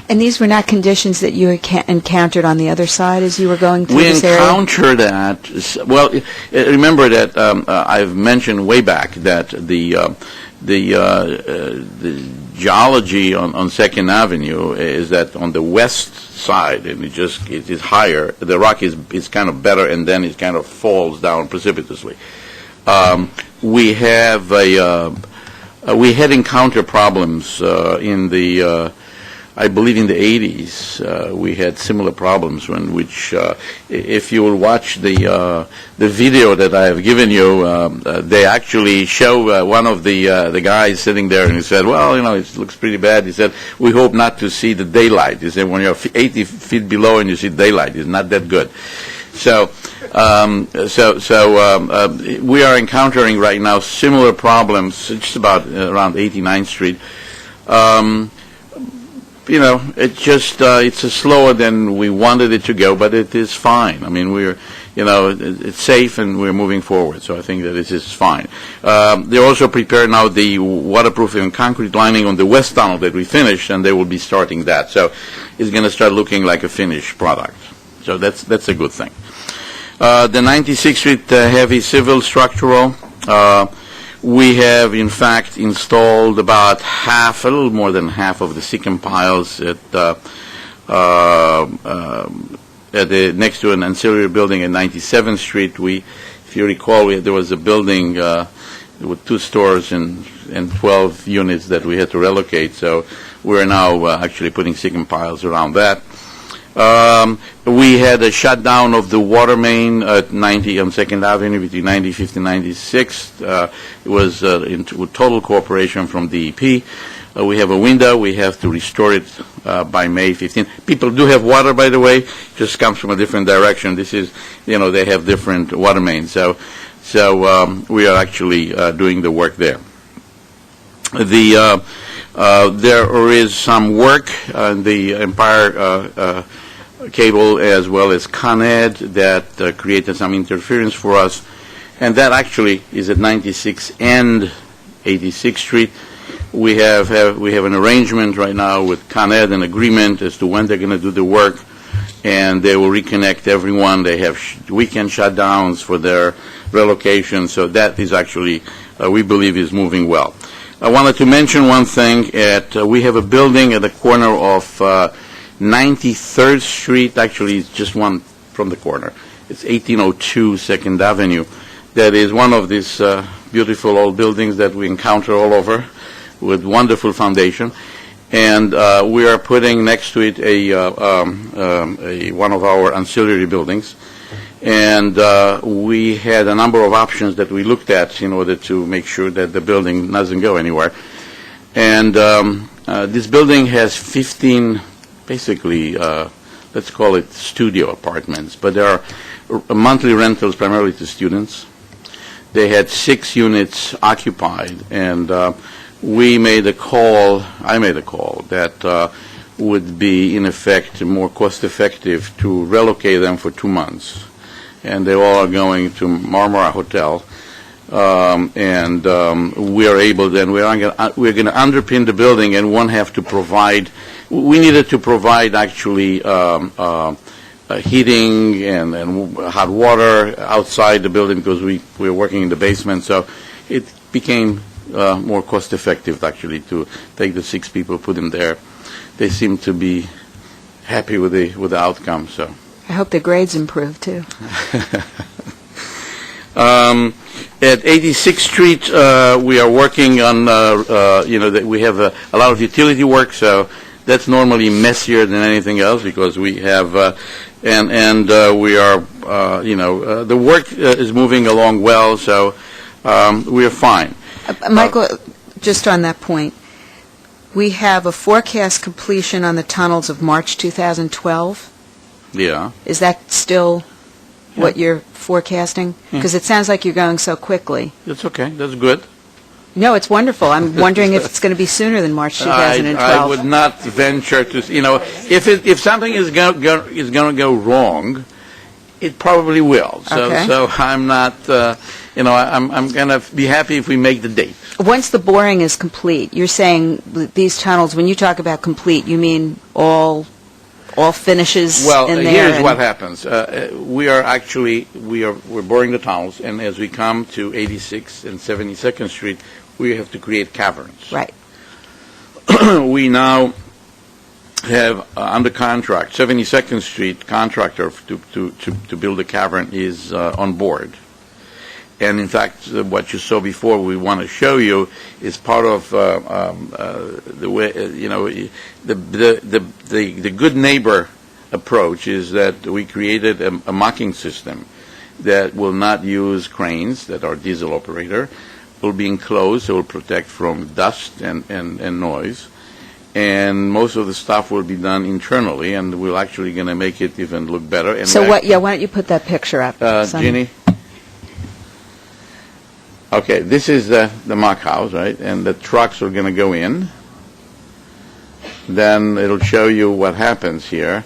And these were not conditions that you encountered on the other side as you were going through this area? We encountered that. Well, remember that I've mentioned way back that the geology on 2nd Avenue is that on the west side, and it is higher, the rock is kind of better, and then it kind of falls down precipitously. We had encountered problems in the I believe in the 80s, we had similar problems if you will watch the video that I have given you, they actually show one of the guys sitting there, and he said, well, it looks pretty bad. He said, we hope not to see the daylight. He said, when you're 80 feet below and you see daylight, it's not that good. So we are encountering right now similar problems just about around 89th Street. It's slower than we wanted it to go, but it is fine. I mean, it's safe and we're moving forward, so I think that this is fine. They also prepare now the waterproofing concrete lining on the west tunnel that we finished, and they will be starting that. So it's going to start looking like a finished product. So that's a good thing. The 96th Street heavy civil structural, we have, in fact, installed about a little more than half of the Sikkim piles next to an ancillary building at 97th Street. If you recall, there was a building with 2 stores and 12 units that we had to relocate. So we're now actually putting Sikkim piles around that. We had a shutdown of the water main at 90 on 2nd Avenue between 95th and 96th. It was with total cooperation from DEP. We have a window. We have to restore it by May 15th. People do have water, by the way. Just comes from a different direction. This is, they have different water mains. So we are actually doing the work there. There is some work on the Empire cable as well as Con Ed that created some interference for us, and that actually is at 96th and 86th Street. We have an arrangement right now with Con Ed, an agreement as to when they're going to do the work, and they will reconnect everyone. They have weekend shutdowns for their relocation, so that is actually, we believe, is moving well. I wanted to mention one thing. We have a building at the corner of 93rd Street. Actually, it's just one from the corner. It's 1802 2nd Avenue. That is one of these beautiful old buildings that we encounter all over with wonderful foundation. And we are putting next to it one of our ancillary buildings. And we had a number of options that we looked at in order to make sure that the building doesn't go anywhere. And this building has 15, basically, let's call it studio apartments, but there are monthly rentals primarily to students. They had 6 units occupied, and I made a call that would be, in effect, more cost-effective to relocate them for 2 months. And they all are going to Marmara Hotel. We are able then, we're going to underpin the building and won't have to provide, we needed to provide actually heating and hot water outside the building because we were working in the basement. So it became more cost-effective, actually, to take the 6 people, put them there. They seem to be happy with the outcome. So I hope the grades improve, too. At 86th Street, we are working on, we have a lot of utility work, so that's normally messier than anything else because we have, we are, the work is moving along well, so we are fine. Michael, just on that point, we have a forecast completion on the tunnels of March 2012. Yeah. Is that still what you're forecasting? Because it sounds like you're going so quickly. That's okay. That's good. No, it's wonderful. I'm wondering if it's going to be sooner than March 2012. I would not venture to, if something is going to go wrong, it probably will. So I'm not, I'm going to be happy if we make the date. Once the boring is complete, you're saying these tunnels, when you talk about complete, you mean all finishes in there? Here's what happens. We're boring the tunnels, and as we come to 86th and 72nd Street, we have to create caverns. Right. We now have under contract, 72nd Street contractor to build a cavern is on board. And in fact, what you saw before, we want to show you is part of the way, the good neighbor approach is that we created a mocking system that will not use cranes that are diesel operator, will be enclosed, so will protect from dust and noise. And most of the stuff will be done internally, and we're actually going to make it even look better. And so why don't you put that picture up, Ginny? Okay, this is the mock house, right? And the trucks are going to go in. Then it'll show you what happens here.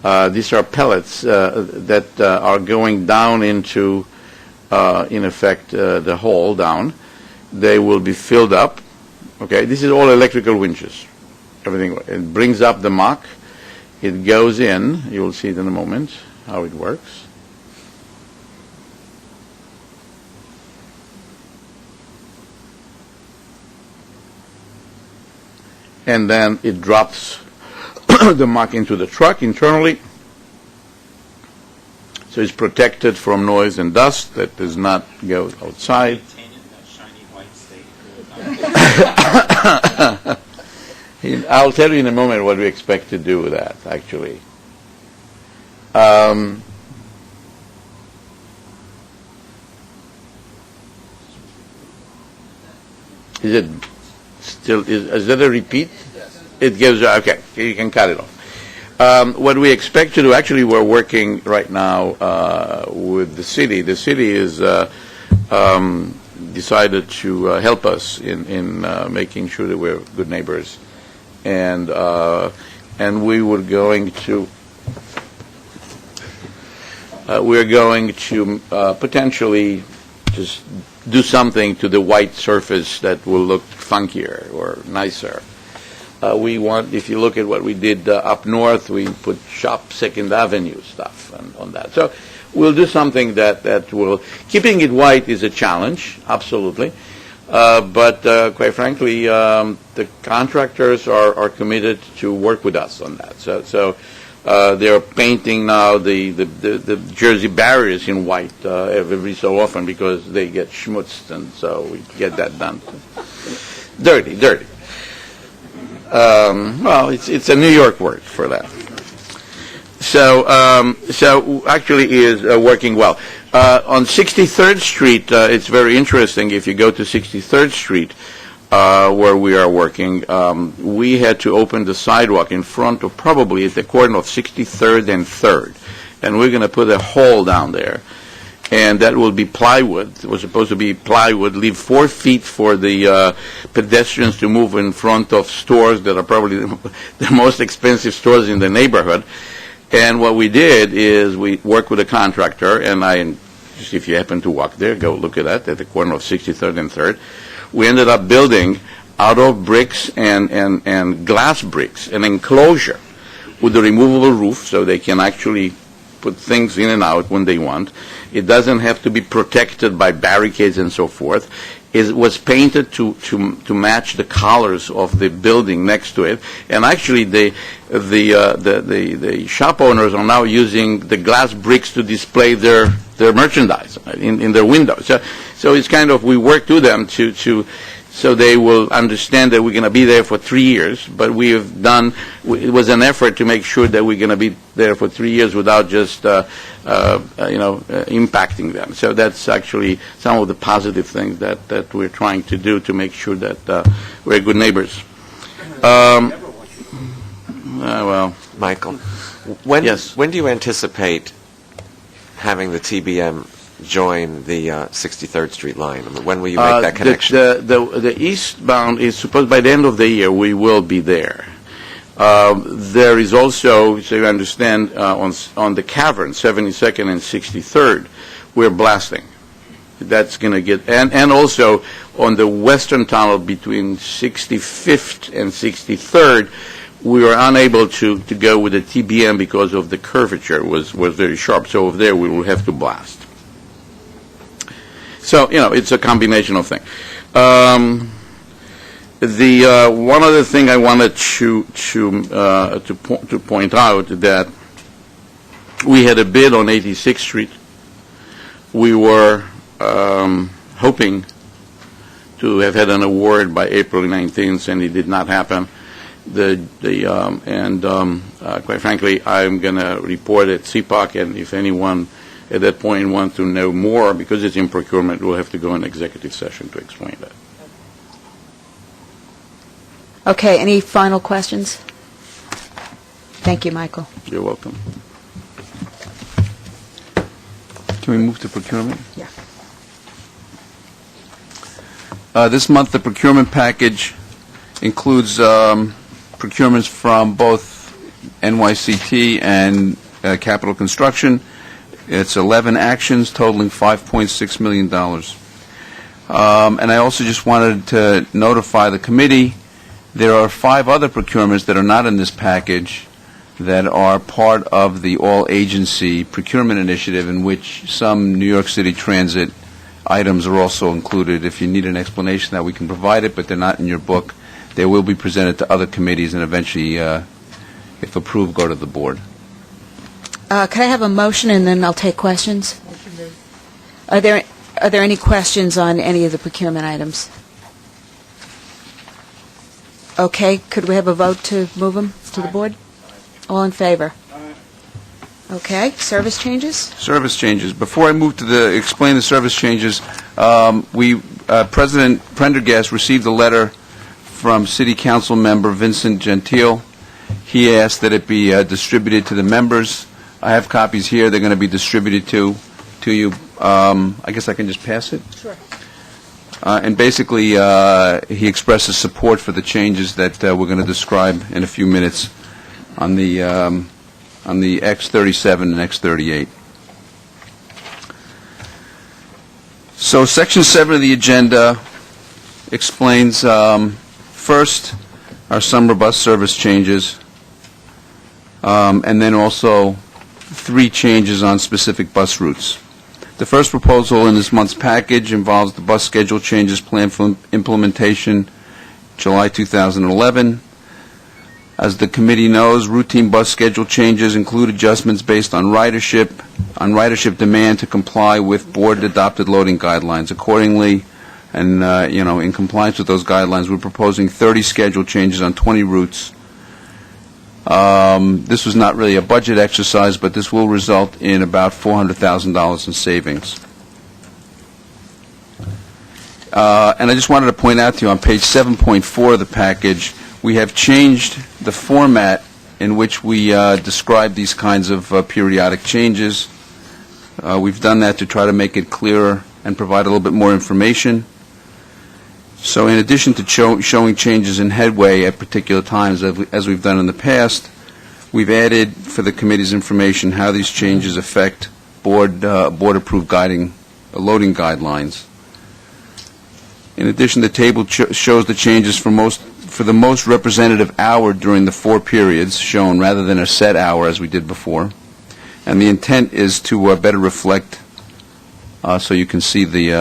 These are pellets that are going down into, in effect, the hole down. They will be filled up. Okay, this is all electrical winches. Everything. It brings up the mock. It goes in. You will see it in a moment how it works. And then it drops the muck into the truck internally. So it's protected from noise and dust that does not go outside. I'll tell you in a moment what we expect to do with that, actually. Is it still, is that a repeat? Yes. It gives, okay, you can cut it off. What we expect to do, actually we're working right now with the city. The city is decided to help us in making sure that we're good neighbors. And we were going to potentially just do something to the white surface that will look funkier or nicer. We want, if you look at what we did up north, we put Shop 2nd Avenue stuff on that. So we'll do something that will, keeping it white is a challenge, absolutely. But quite frankly, the contractors are committed to work with us on that. So they're painting now the Jersey barriers in white every so often because they get schmutzed, and so we get that done. Dirty. Well, it's a New York word for that. So actually is working well. On 63rd Street, it's very interesting. If you go to 63rd Street, where we are working, we had to open the sidewalk in front of probably at the corner of 63rd and 3rd. And we're going to put a hole down there. And that will be plywood. It was supposed to be plywood, leave 4 feet for the pedestrians to move in front of stores that are probably the most expensive stores in the neighborhood. And what we did is we worked with a contractor, and just if you happen to walk there, go look at that, at the corner of 63rd and 3rd. We ended up building out of bricks and glass bricks an enclosure with a removable roof so they can actually put things in and out when they want. It doesn't have to be protected by barricades and so forth. It was painted to match the colors of the building next to it, and actually the shop owners are now using the glass bricks to display their merchandise in their windows. So it's kind of, we worked with them so they will understand that we're going to be there for 3 years, but we have done, it was an effort to make sure that we're going to be there for 3 years without just, impacting them. So that's actually some of the positive things that we're trying to do to make sure that we're good neighbors. Well, Michael, Yes. when do you anticipate having the TBM join the 63rd Street line? I mean, when will you make that connection? The eastbound is supposed, by the end of the year, we will be there. There is also, so you understand, on the cavern, 72nd and 63rd, we're blasting. That's going to get, and also on the western tunnel between 65th and 63rd, we were unable to go with the TBM because of the curvature was very sharp. So over there, we will have to blast. So, it's a combination of things. The one other thing I wanted to point out that we had a bid on 86th Street. We were hoping to have had an award by April 19th, and it did not happen. Quite frankly, I'm going to report at CPOC, and if anyone at that point wants to know more, because it's in procurement, we'll have to go in executive session to explain that. Okay, any final questions? Thank you, Michael. You're welcome. Can we move to procurement? Yeah. This month, the procurement package includes procurements from both NYCT and Capital Construction. It's 11 actions totaling $5.6 million. And I also just wanted to notify the committee there are 5 other procurements that are not in this package that are part of the all-agency procurement initiative, in which some New York City Transit items are also included. If you need an explanation, that we can provide it, but they're not in your book. They will be presented to other committees and eventually, if approved, go to the board. Could I have a motion, and then I'll take questions? Are there any questions on any of the procurement items? Okay, could we have a vote to move them to the board? All in favor? Okay, service changes? Service changes. Before I move to explain the service changes, President Prendergast received a letter from City Council member Vincent Gentile. He asked that it be distributed to the members. I have copies here. They're going to be distributed to you. I guess I can just pass it? Sure. And basically, he expresses support for the changes that we're going to describe in a few minutes on the X37 and X38. So Section 7 of the agenda explains, first, our summer bus service changes, and then also 3 changes on specific bus routes. The first proposal in this month's package involves the bus schedule changes planned for implementation July 2011. As the committee knows, routine bus schedule changes include adjustments based on ridership demand to comply with board-adopted loading guidelines. Accordingly, and in compliance with those guidelines, we're proposing 30 schedule changes on 20 routes. This was not really a budget exercise, but this will result in about $400,000 in savings. And I just wanted to point out to you on page 7.4 of the package, we have changed the format in which we describe these kinds of periodic changes. We've done that to try to make it clearer and provide a little bit more information. So in addition to showing changes in headway at particular times, as we've done in the past, we've added for the committee's information how these changes affect board-approved loading guidelines. In addition, the table shows the changes for the most representative hour during the 4 periods shown rather than a set hour as we did before. And the intent is to better reflect, so you can see the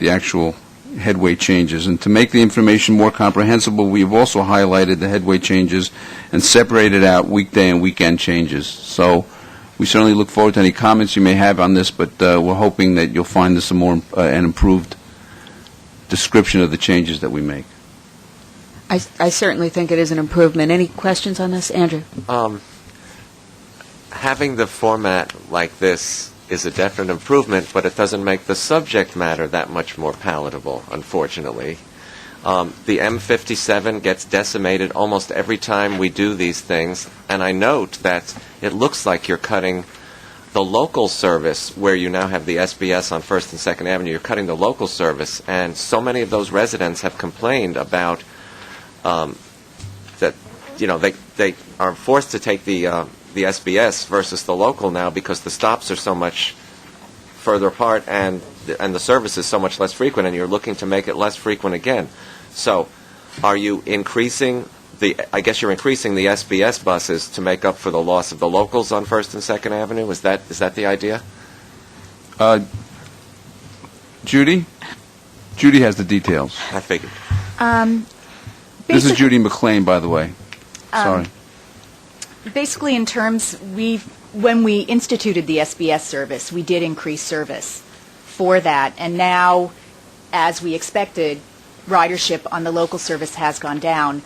actual headway changes. And to make the information more comprehensible, we've also highlighted the headway changes and separated out weekday and weekend changes. So we certainly look forward to any comments you may have on this, but we're hoping that you'll find this a more an improved description of the changes that we make. I certainly think it is an improvement. Any questions on this, Andrew? Having the format like this is a definite improvement, but it doesn't make the subject matter that much more palatable, unfortunately. The M57 gets decimated almost every time we do these things, and I note that it looks like you're cutting the local service, where you now have the SBS on 1st and 2nd Avenue. You're cutting the local service, and so many of those residents have complained about that, they are forced to take the SBS versus the local now because the stops are so much further apart and the service is so much less frequent, and you're looking to make it less frequent again. So are you increasing I guess you're increasing the SBS buses to make up for the loss of the locals on 1st and 2nd Avenue? Is that the idea? Judy? Judy has the details. I figured. This is Judy McLean, by the way. Sorry. Basically, in terms, when we instituted the SBS service, we did increase service for that. And now, as we expected, ridership on the local service has gone down.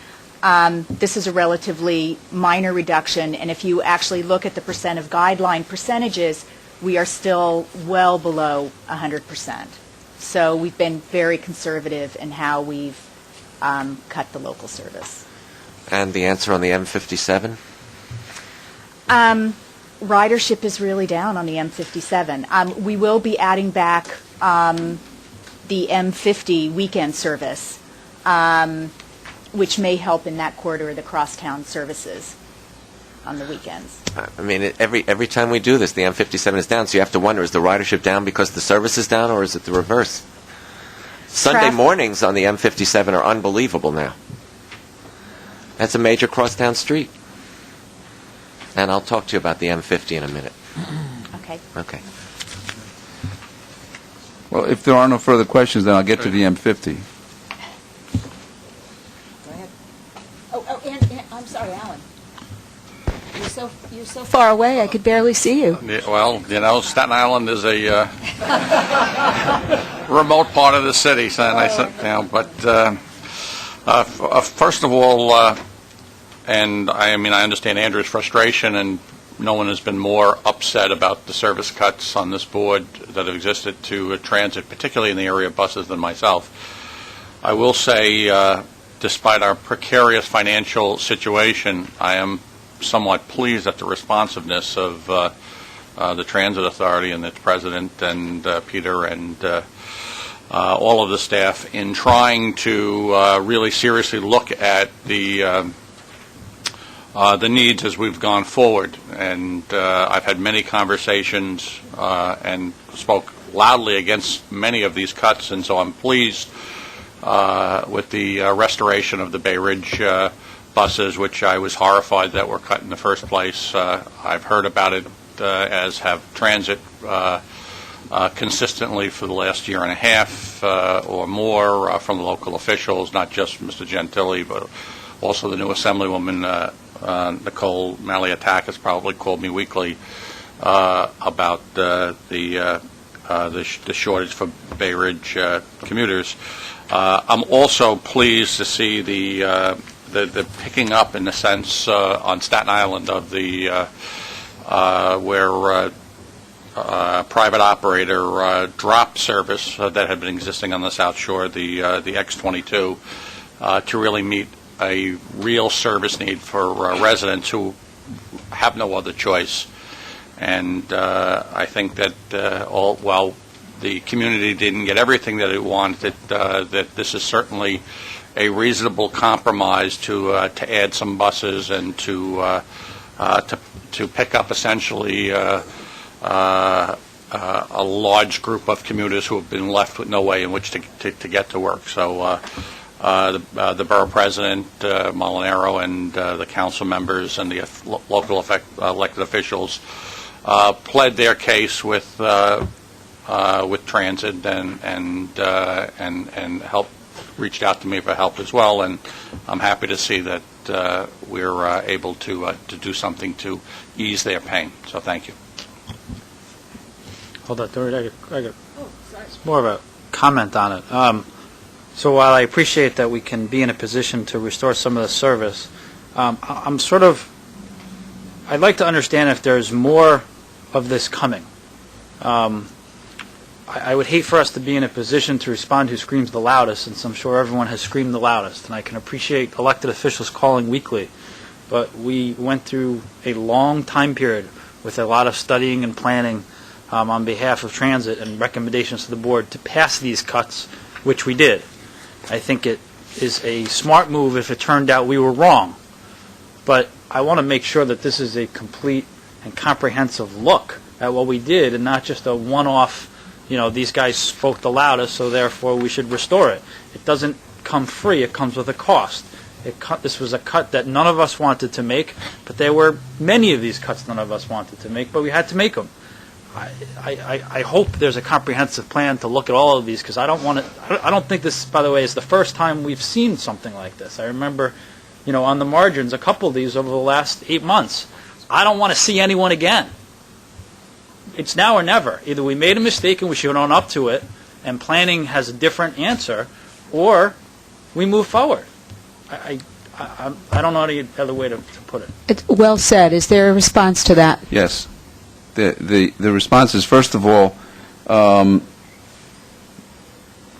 This is a relatively minor reduction, and if you actually look at the percent of guideline percentages, we are still well below 100%. So we've been very conservative in how we've cut the local service. And the answer on the M57? Ridership is really down on the M57. We will be adding back the M50 weekend service, which may help in that corridor, the crosstown services on the weekends. I mean, every time we do this, the M57 is down, so you have to wonder, is the ridership down because the service is down, or is it the reverse? Sunday mornings on the M57 are unbelievable now. That's a major crosstown street. And I'll talk to you about the M50 in a minute. Okay. Okay. Well, if there are no further questions, then I'll get to the M50. Go ahead. And I'm sorry, Alan. You're so far away, I could barely see you. Yeah, well, Staten Island is a remote part of the city, first of all, and I understand Andrew's frustration, and no one has been more upset about the service cuts on this board that have existed to transit, particularly in the area of buses, than myself. I will say, despite our precarious financial situation, I am somewhat pleased at the responsiveness of the Transit Authority and its president and Peter and all of the staff in trying to really seriously look at the needs as we've gone forward. And I've had many conversations and spoke loudly against many of these cuts, and so I'm pleased with the restoration of the Bay Ridge buses, which I was horrified that were cut in the first place. I've heard about it, as have Transit, consistently for the last year and a half or more from the local officials, not just Mr. Gentili, but also the new Assemblywoman Nicole Malliotakis has probably called me weekly about the shortage for Bay Ridge commuters. I'm also pleased to see the picking up, in a sense, on Staten Island of the where private operator drop service that had been existing on the South Shore, the X22, to really meet a real service need for residents who have no other choice. And I think that while the community didn't get everything that it wanted, that this is certainly a reasonable compromise to add some buses and to pick up essentially a large group of commuters who have been left with no way in which to get to work. So the borough president, Molinaro, and the council members and the local elected officials pled their case with transit and reached out to me for help as well, and I'm happy to see that we're able to do something to ease their pain. So thank you. Hold on, it's more of a comment on it. So while I appreciate that we can be in a position to restore some of the service, I'd like to understand if there's more of this coming. I would hate for us to be in a position to respond to who screams the loudest, since I'm sure everyone has screamed the loudest, and I can appreciate elected officials calling weekly, but we went through a long time period with a lot of studying and planning on behalf of transit and recommendations to the board to pass these cuts, which we did. I think it is a smart move if it turned out we were wrong, but I want to make sure that this is a complete and comprehensive look at what we did and not just a one-off, these guys spoke the loudest, so therefore we should restore it. It doesn't come free. It comes with a cost. This was a cut that none of us wanted to make, but there were many of these cuts none of us wanted to make, but we had to make them. I hope there's a comprehensive plan to look at all of these, because I don't think this, by the way, is the first time we've seen something like this. I remember, on the margins, a couple of these over the last 8 months. I don't want to see anyone again. It's now or never. Either we made a mistake and we should own up to it, and planning has a different answer, or we move forward. I don't know any other way to put it. It's well said. Is there a response to that? Yes. The response is, first of all,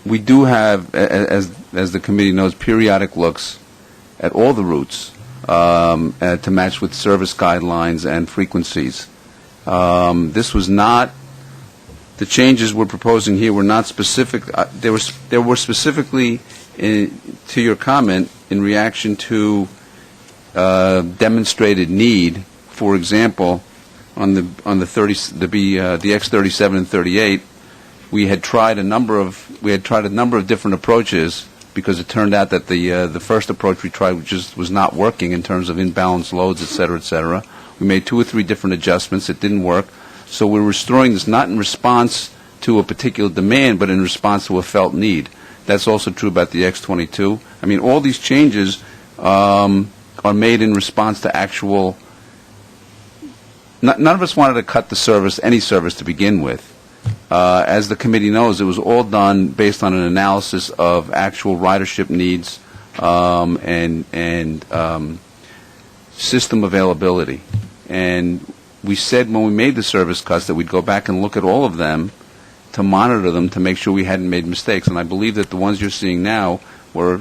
we do have, as the committee knows, periodic looks at all the routes to match with service guidelines and frequencies. This was not, the changes we're proposing here were not specific. They were specifically, to your comment, in reaction to demonstrated need. For example, on the X37 and 38, we had tried a number of different approaches, because it turned out that the first approach we tried just was not working in terms of imbalanced loads, et cetera, et cetera. We made 2 or 3 different adjustments. It didn't work. So we're restoring this not in response to a particular demand, but in response to a felt need. That's also true about the X22. I mean, all these changes are made in response to actual. None of us wanted to cut the service, any service, to begin with. As the committee knows, it was all done based on an analysis of actual ridership needs and system availability. And we said when we made the service cuts that we'd go back and look at all of them to monitor them to make sure we hadn't made mistakes. And I believe that the ones you're seeing now were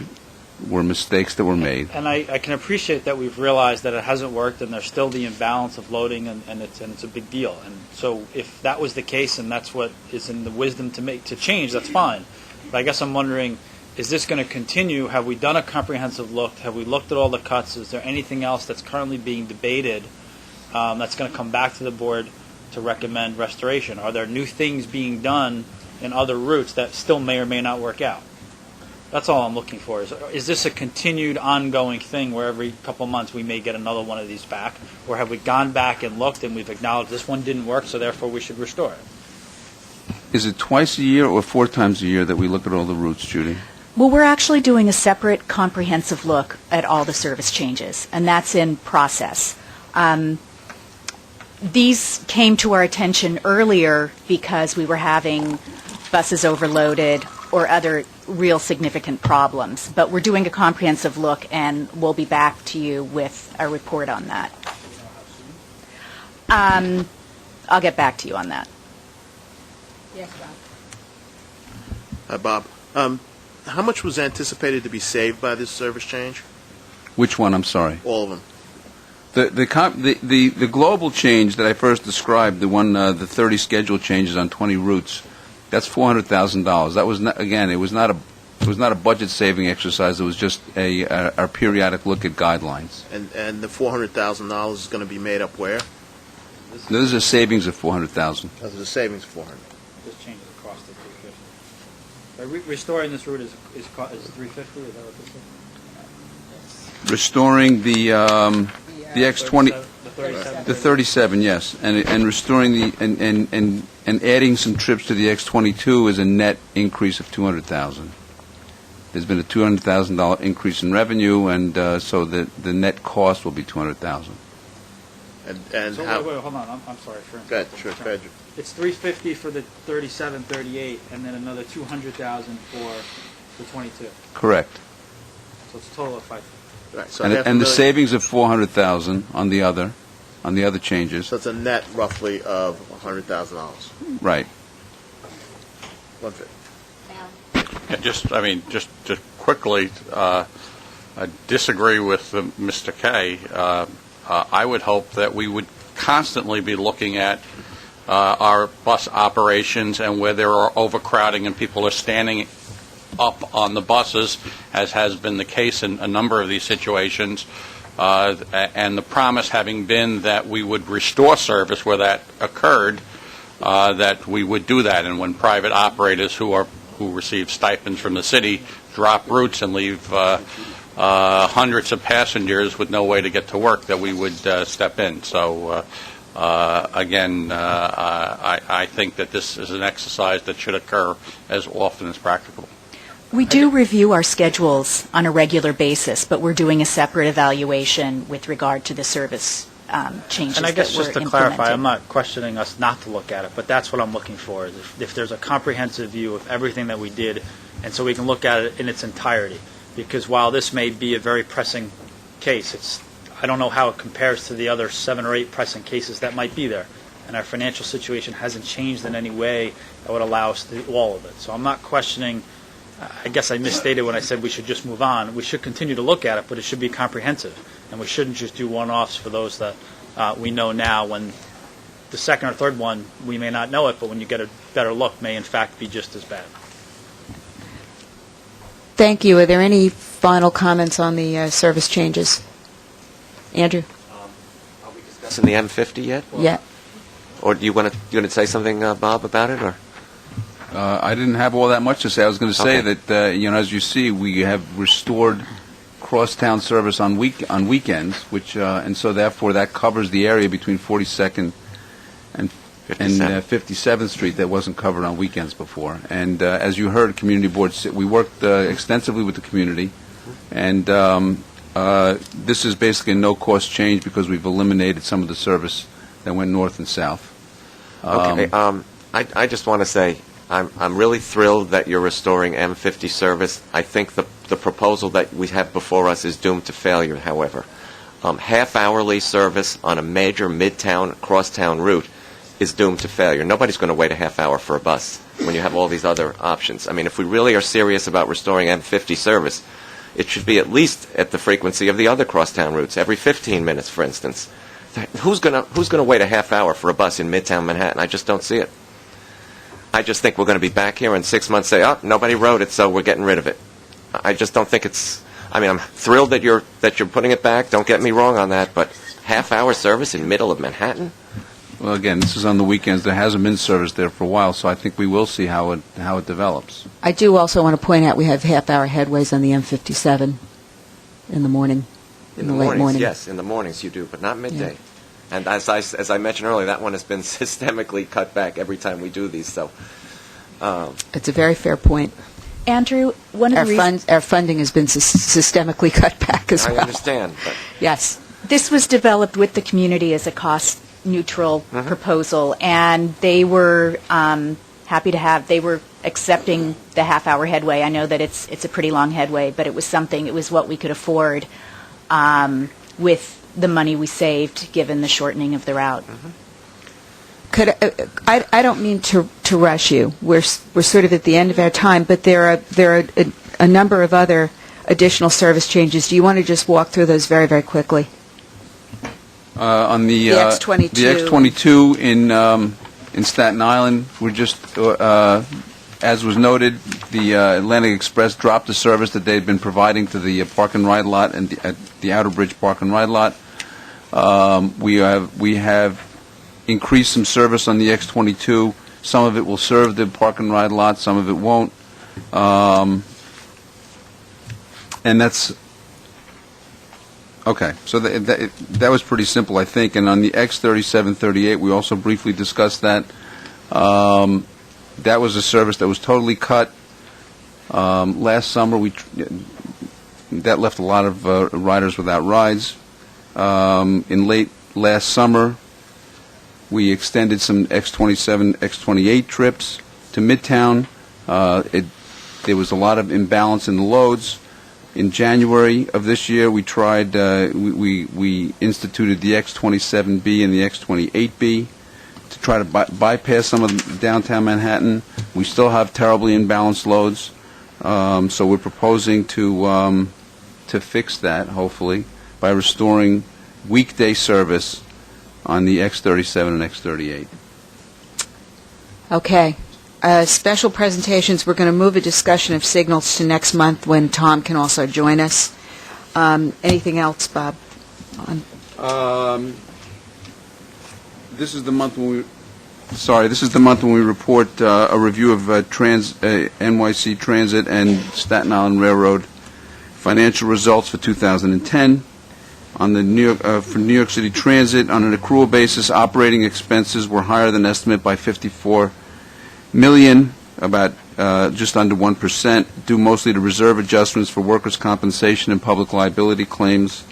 mistakes that were made. And I can appreciate that we've realized that it hasn't worked, and there's still the imbalance of loading, and it's a big deal. And so if that was the case, and that's what is in the wisdom to change, that's fine. But I guess I'm wondering, is this going to continue? Have we done a comprehensive look? Have we looked at all the cuts? Is there anything else that's currently being debated that's going to come back to the board to recommend restoration? Are there new things being done in other routes that still may or may not work out? That's all I'm looking for. Is this a continued, ongoing thing where every couple months we may get another one of these back? Or have we gone back and looked and we've acknowledged this one didn't work, so therefore we should restore it? Is it twice a year or 4 times a year that we look at all the routes, Judy? Well, we're actually doing a separate comprehensive look at all the service changes, and that's in process. These came to our attention earlier because we were having buses overloaded or other real significant problems. But we're doing a comprehensive look, and we'll be back to you with a report on that. I'll get back to you on that. Yes, Bob. Bob, how much was anticipated to be saved by this service change? Which one? I'm sorry. All of them. The global change that I first described, the 30 schedule changes on 20 routes, that's $400,000. That was not, again, it was not a budget saving exercise. It was just our periodic look at guidelines. And the $400,000 is going to be made up where? There's a savings of $400,000. There's a savings of $400,000. This changes the cost of $350,000. Restoring this route is $350,000. Is that what this is? Restoring the The X20, The 37. the 37, yes, and restoring the and adding some trips to the X22 is a net increase of $200,000. There's been a $200,000 increase in revenue, and so the net cost will be $200,000. And So how? wait, hold on, I'm sorry. Go ahead, sure, go ahead. It's 350 for the 37, 38, and then another 200,000 for the 22. Correct. So it's a total of 5. Right, so And, half a and the million- savings of $400,000 on the other changes. So it's a net roughly of $100,000. Right. 150. Just quickly, I disagree with Mr. Kay. I would hope that we would constantly be looking at our bus operations and where there are overcrowding and people are standing up on the buses, as has been the case in a number of these situations, and the promise having been that we would restore service where that occurred, that we would do that. And when private operators who receive stipends from the city drop routes and leave hundreds of passengers with no way to get to work, that we would step in. So, again, I think that this is an exercise that should occur as often as practicable. We do review our schedules on a regular basis, but we're doing a separate evaluation with regard to the service changes And I guess that were just to implemented. clarify, I'm not questioning us not to look at it, but that's what I'm looking for, is if there's a comprehensive view of everything that we did, and so we can look at it in its entirety. Because while this may be a very pressing case, I don't know how it compares to the other 7 or 8 pressing cases that might be there. And our financial situation hasn't changed in any way that would allow us to do all of it. So I'm not questioning. I guess I misstated when I said we should just move on. We should continue to look at it, but it should be comprehensive. And we shouldn't just do one-offs for those that we know now, when the second or third one, we may not know it, but when you get a better look, may in fact be just as bad. Thank you. Are there any final comments on the service changes? Andrew? Are we discussing the M50 yet? Yeah. Or do you want to say something, Bob, about it? Or I didn't have all that much to say. I was going to say Okay. that, as you see, we have restored cross-town service on weekends, which and so therefore that covers the area between 42nd and 57th Street that wasn't covered on weekends before. And as you heard, Community Board, we worked extensively with the community, and this is basically a no-cost change because we've eliminated some of the service that went north and south. Okay. I just want to say I'm really thrilled that you're restoring M50 service. I think the proposal that we have before us is doomed to failure, however. Half-hourly service on a major midtown, crosstown route is doomed to failure. Nobody's going to wait a half hour for a bus when you have all these other options. I mean, if we really are serious about restoring M50 service, it should be at least at the frequency of the other crosstown routes, every 15 minutes, for instance. Who's going to wait a half hour for a bus in Midtown Manhattan? I just don't see it. I just think we're going to be back here in 6 months and say, oh, nobody rode it, so we're getting rid of it. I just don't think it's... I mean, I'm thrilled that you're putting it back. Don't get me wrong on that, but half-hour service in middle of Manhattan? Well, again, this is on the weekends. There hasn't been service there for a while, so I think we will see how it develops. I do also want to point out we have half-hour headways on the M57 in the morning, in the late mornings, morning. yes, in the mornings you do, but not midday. Yeah. And as I mentioned earlier, that one has been systemically cut back every time we do these. So It's a very fair point. Andrew, one of the reasons... Our funding has been systemically cut back as well. I understand. But Yes. This was developed with the community as a cost-neutral proposal, and they were they were accepting the half-hour headway. I know that it's a pretty long headway, but it was what we could afford with the money we saved, given the shortening of the route. I don't mean to rush you. We're sort of at the end of our time, but there are a number of other additional service changes. Do you want to just walk through those very, very quickly? On the X22. the X22 in Staten Island, we're just as was noted, the Atlantic Express dropped the service that they'd been providing to the park and ride lot and at the Outer Bridge Park and Ride lot. We have increased some service on the X22. Some of it will serve the park and ride lot, some of it won't. And that's Okay, so that was pretty simple, I think. And on the X3738, we also briefly discussed that. That was a service that was totally cut last summer. That left a lot of riders without rides. In late last summer, we extended some X27, X28 trips to Midtown. There was a lot of imbalance in the loads. In January of this year, we tried, we instituted the X27B and the X28B to try to bypass some of downtown Manhattan. We still have terribly imbalanced loads, so we're proposing to fix that, hopefully, by restoring weekday service on the X37 and X38. Okay. Special presentations, we're going to move a discussion of signals to next month when Tom can also join us. Anything else, Bob? This is the month when we... Sorry, this is the month when we report a review of NYC Transit and Staten Island Railroad financial results for 2010. On the for New York City Transit, on an accrual basis, operating expenses were higher than estimate by $54 million, about just under 1%, due mostly to reserve adjustments for workers' compensation and public liability claims.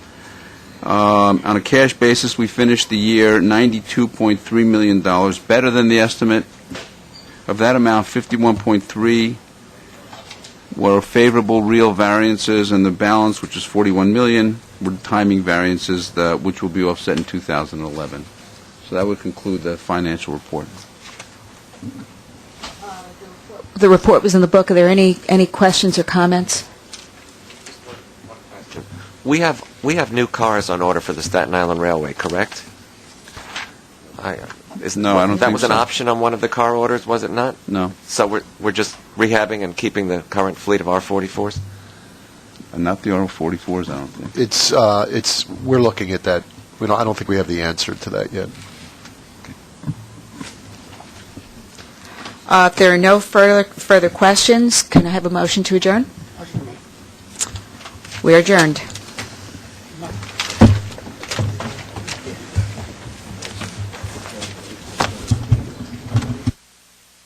On a cash basis, we finished the year $92.3 million, better than the estimate. Of that amount, 51.3 were favorable real variances, and the balance, which is $41 million, were timing variances which will be offset in 2011. So that would conclude the financial report. The report was in the book. Are there any questions or comments? We have new cars on order for the Staten Island Railway, correct? No, I don't think that was an so. option on one of the car orders, was it not? No. So we're just rehabbing and keeping the current fleet of R44s? Not the R44s, I don't think. We're looking at that. I don't think we have the answer to that yet. If there are no further questions, can I have a motion to adjourn? We are adjourned.